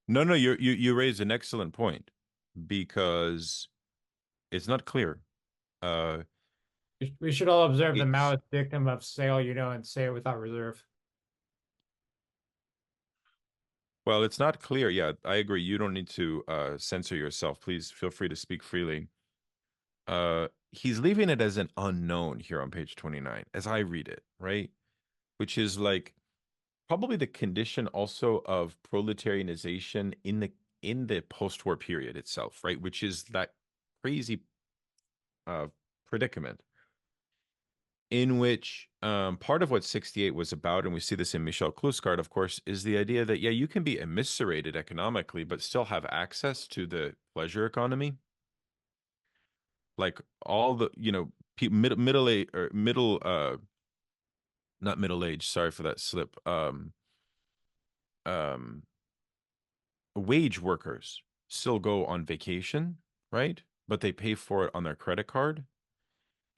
A: No, you raise an excellent point because it's not clear.
E: We should all observe the
A: It's-
E: Maoist dictum of sale, and say it without reserve.
A: Well, it's not clear. Yeah, I agree. You don't need to censor yourself. Please feel free to speak freely. He's leaving it as an unknown here on page 29, as I read it, right? Which is like probably the condition also of proletarianization in the post-war period itself, right? Which is that crazy predicament in which part of what 68 was about, and we see this in Michel Kluskart, of course, is the idea that, yeah, you can be emiserated economically, but still have access to the pleasure economy. Like all the, middle age or not middle age, sorry for that slip. Wage workers still go on vacation, right? But they pay for it on their credit card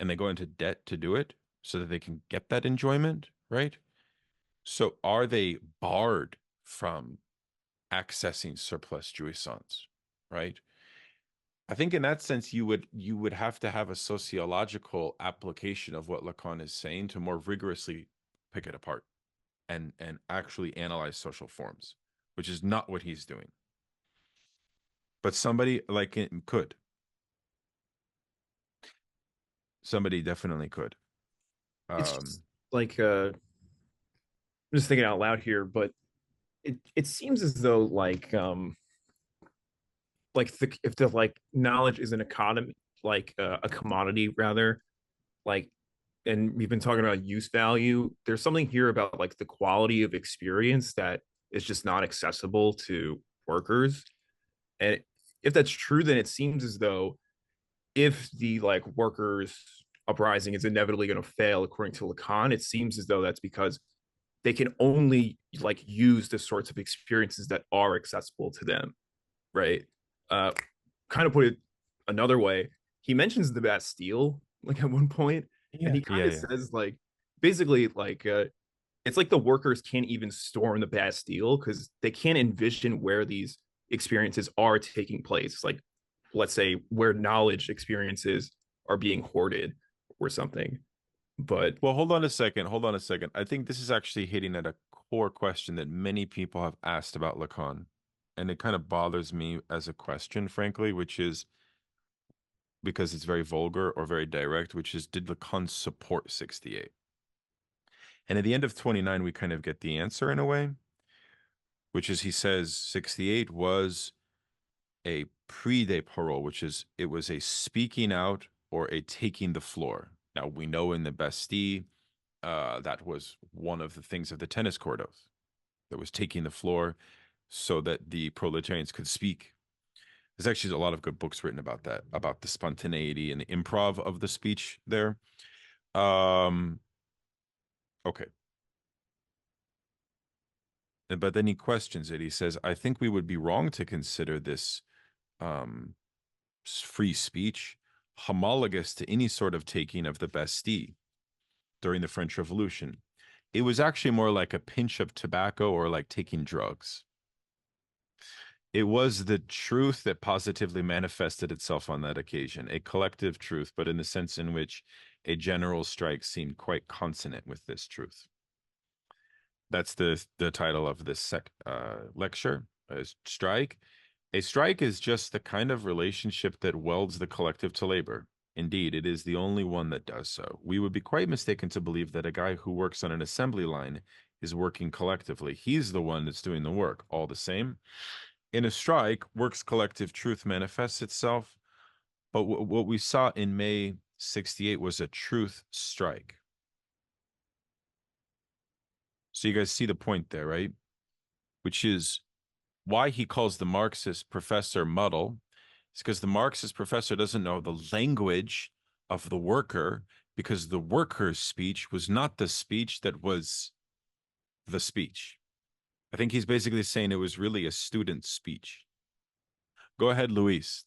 A: and they go into debt to do it so that they can get that enjoyment, right? So are they barred from accessing surplus jouissance, right? I think in that sense, you would have to have a sociological application of what Lacan is saying to more rigorously pick it apart and actually analyze social forms, which is not what he's doing. But somebody like him could. Somebody definitely could.
H: It's just like I'm just thinking out loud here, but it seems as though if the knowledge is an economy, a commodity rather, and we've been talking about use value, there's something here about the quality of experience that is just not accessible to workers. And if that's true, then it seems as though if the workers uprising is inevitably going to fail according to Lacan, it seems as though that's because they can only use the sorts of experiences that are accessible to them, right? Kind of put it another way, he mentions the Bastille at one point, and he kind of says basically it's like the workers can't even storm the Bastille because they can't envision where these experiences are taking place. It's like, let's say, where knowledge experiences are being hoarded or something. But
A: Well, hold on a second. Hold on a second. I think this is actually hitting at a core question that many people have asked about Lacan. And it kind of bothers me as a question, frankly, which is because it's very vulgar or very direct, which is, did Lacan support 68? And at the end of 29, we kind of get the answer in a way, which is he says 68 was a pre-de parole, which is it was a speaking out or a taking the floor. Now, we know in the Bastille, that was one of the things of the tennis court oath. That was taking the floor so that the proletarians could speak. There's actually a lot of good books written about that, about the spontaneity and the improv of the speech there. Okay. But then he questions it. He says, I think we would be wrong to consider this free speech homologous to any sort of taking of the Bastille during the French Revolution. It was actually more like a pinch of tobacco or like taking drugs. It was the truth that positively manifested itself on that occasion, a collective truth, but in the sense in which a general strike seemed quite consonant with this truth. That's the title of this lecture, Strike. A strike is just the kind of relationship that welds the collective to labor. Indeed, it is the only one that does so. We would be quite mistaken to believe that a guy who works on an assembly line is working collectively. He's the one that's doing the work. All the same, in a strike, work's collective truth manifests itself. But what we saw in May 68 was a truth strike. So you guys see the point there, right? Which is why he calls the Marxist professor muddle. It's because the Marxist professor doesn't know the language of the worker, because the worker's speech was not the speech that was the speech. I think he's basically saying it was really a student's speech. Go ahead, Luis.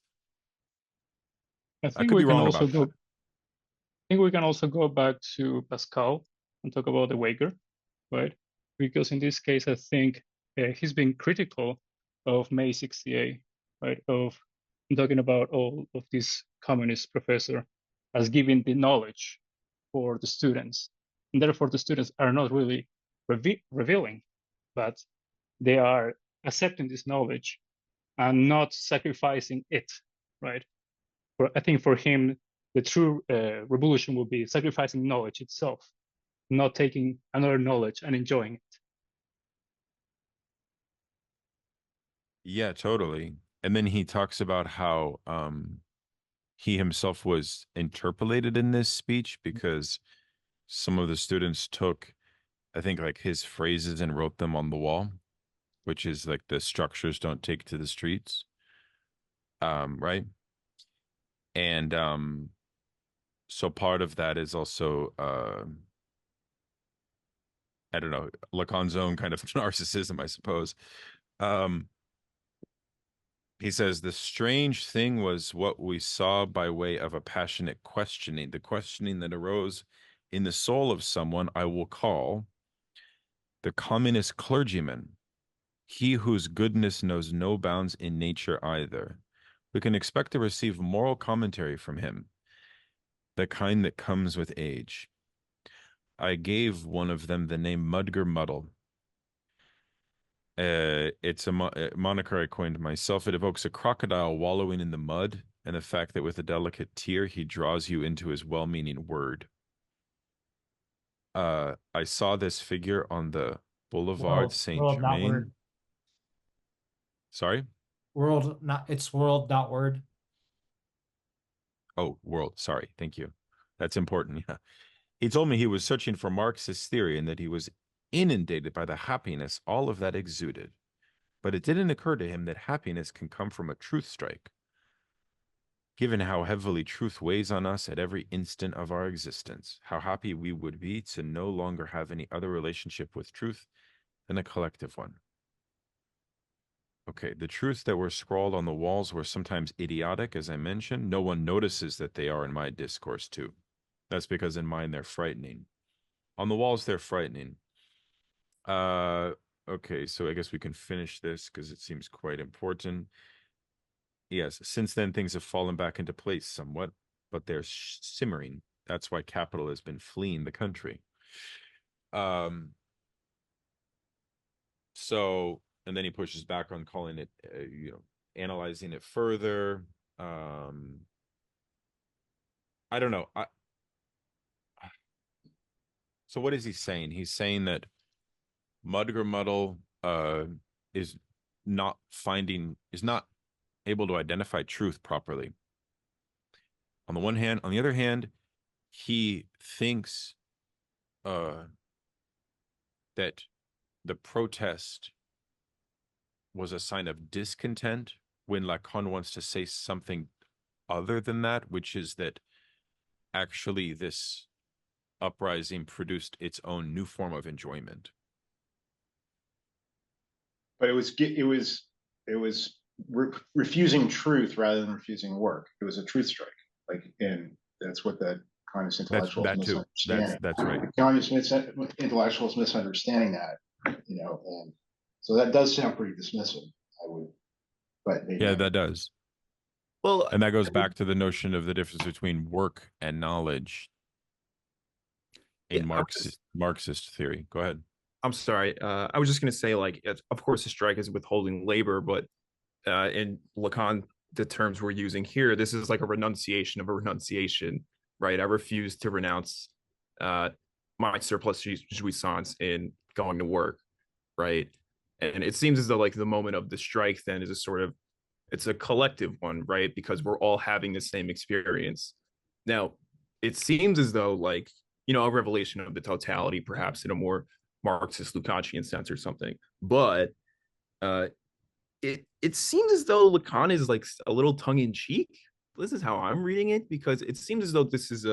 I: I
A: I
I: think
A: could
I: we
A: be
I: can
A: wrong
I: also
A: about
I: go.
A: that.
I: I think we can also go back to Pascal and talk about the Waker, right? Because in this case, I think he's been critical of May 68, right? I'm talking about all of this communist professor as giving the knowledge for the students. And therefore, the students are not really revealing, but they are accepting this knowledge and not sacrificing it, right? I think for him, the true revolution will be sacrificing knowledge itself, not taking another knowledge and enjoying it.
A: Yeah, totally. And then he talks about how he himself was interpolated in this speech because some of the students took, I think, like his phrases and wrote them on the wall, which is like the structures don't take to the streets. Right. And so part of that is also I don't know, Lacan's own kind of narcissism, I suppose. He says, the strange thing was what we saw by way of a passionate questioning, the questioning that arose in the soul of someone I will call the communist clergyman, he whose goodness knows no bounds in nature either. We can expect to receive moral commentary from him, the kind that comes with age. I gave one of them the name Mudger Muddle. It's a moniker I coined myself. It evokes a crocodile wallowing in the mud and the fact that with a delicate tear, he draws you into his well-meaning word. I saw this figure on the Boulevard Saint
E: not
A: Germain.
E: word.
A: Sorry?
E: It's world, not word.
A: Oh, world. Sorry. Thank you. That's important. Yeah. He told me he was searching for Marxist theory and that he was inundated by the happiness all of that exuded. But it didn't occur to him that happiness can come from a truth strike. Given how heavily truth weighs on us at every instant of our existence, how happy we would be to no longer have any other relationship with truth than a collective one. Okay, the truths that were scrawled on the walls were sometimes idiotic, as I mentioned. No one notices that they are in my discourse too. That's because in mine they're frightening. On the walls, they're frightening. Okay, so I guess we can finish this because it seems quite important. Yes, since then things have fallen back into place somewhat, but they're simmering. That's why capital has been fleeing the country. So, and then he pushes back on calling it, analyzing it further. I don't know. So what is he saying? He's saying that Mudger Muddle is not able to identify truth properly. On the one hand, on the other hand, he thinks that the protest was a sign of discontent when Lacan wants to say something other than that, which is that actually this uprising produced its own new form of enjoyment.
B: But it was refusing truth rather than refusing work. It was a truth strike. And that's what the communist intellectuals misunderstanding.
A: That's right.
B: The communist intellectuals misunderstanding that, and so that does sound pretty dismissive.
A: Yeah, that does.
H: Well,
A: and that goes back to the notion of the difference between work and knowledge in Marxist theory. Go ahead.
H: I'm sorry. I was just going to say, of course, the strike is withholding labor, but in Lacan, the terms we're using here, this is like a renunciation of a renunciation, right? I refuse to renounce my surplus jouissance in going to work, right? And it seems as though the moment of the strike then is it's a collective one, right? Because we're all having the same experience. Now, it seems as though a revelation of the totality, perhaps in a more Marxist Lacanian sense or something. But it seems as though Lacan is a little tongue in cheek. This is how I'm reading it, because it seems as though this is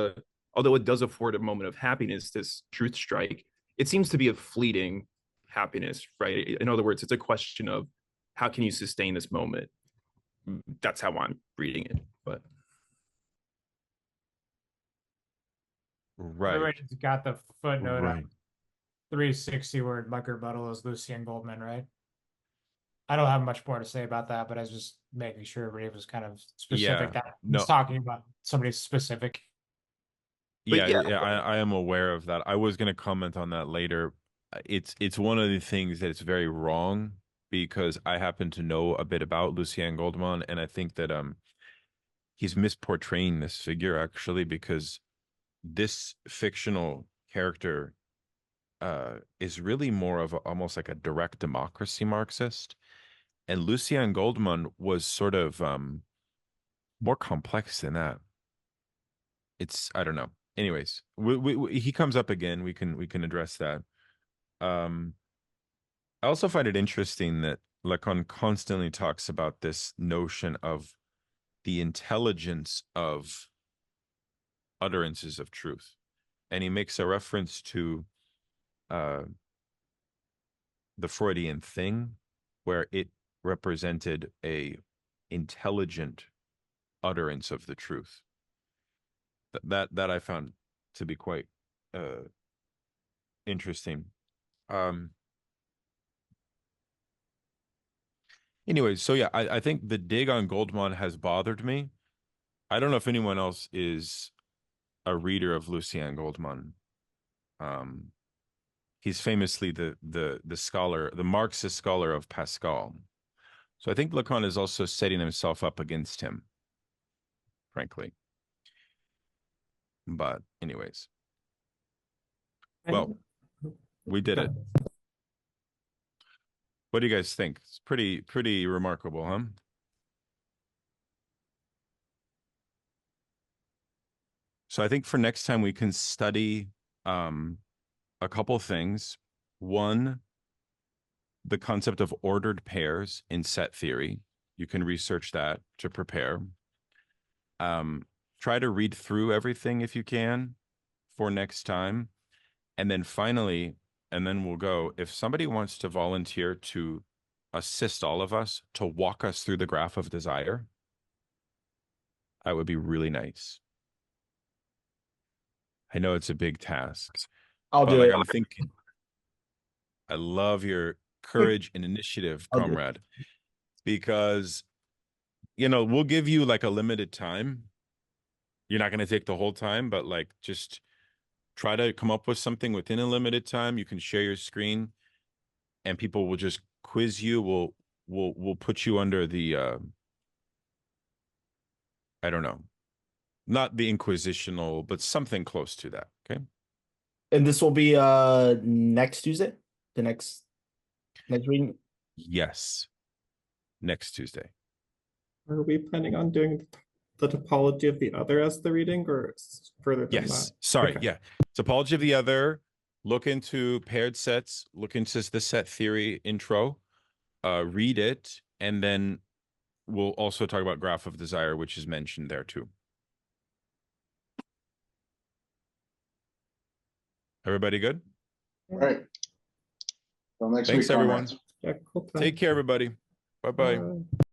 H: although it does afford a moment of happiness, this truth strike, it seems to be a fleeting happiness, right? In other words, it's a question of how can you sustain this moment? That's how I'm reading it. But
A: right,
E: everybody's got the footnote
A: right.
E: on 360 word Mugger Buttle is Lucien Goldman, right? I don't have much more to say about that, but I was just making sure everybody was kind of specific that he's talking about somebody specific.
A: Yeah, I am aware of that. I was going to comment on that later. It's one of the things that it's very wrong, because I happen to know a bit about Lucien Goldman, and I think that he's misportraying this figure actually, because this fictional character is really more of almost like a direct democracy Marxist, and Lucien Goldman was sort of more complex than that. I don't know. Anyways, he comes up again. We can address that. I also find it interesting that Lacan constantly talks about this notion of the intelligence of utterances of truth, and he makes a reference to the Freudian thing, where it represented a intelligent utterance of the truth. That I found to be quite interesting. Anyways, so yeah, I think the dig on Goldman has bothered me. I don't know if anyone else is a reader of Lucien Goldman. He's famously the scholar, the Marxist scholar of Pascal. So I think Lacan is also setting himself up against him, frankly. But anyways, well, we did it. What do you guys think? It's pretty remarkable, huh? So I think for next time we can study a couple things. One, the concept of ordered pairs in set theory. You can research that to prepare. Try to read through everything if you can for next time. And then finally, and then we'll go, if somebody wants to volunteer to assist all of us to walk us through the graph of desire, that would be really nice. I know it's a big task.
F: I'll do it.
A: I'm thinking, I love your courage and initiative,
F: I'll do it.
A: comrade, because, you know, we'll give you like a limited time. You're not going to take the whole time, but like just try to come up with something within a limited time. You can share your screen and people will just quiz you. We'll put you under the I don't know, not the inquisitional, but something close to that. Okay.
F: And this will be next Tuesday, the next reading.
A: Yes. Next Tuesday.
D: Are we planning on doing the topology of the other as the reading, or further than
A: Yes.
D: that?
A: Sorry.
D: Okay.
A: Yeah. Topology of the other. Look into paired sets. Look into the set theory intro. Read it, and then we'll also talk about graph of desire, which is mentioned there too. Everybody good?
B: All right. Till next
A: Thanks,
B: week,
A: everyone.
B: comrades.
D: Yeah, cool.
A: Take care, everybody. Bye-bye.
D: Bye.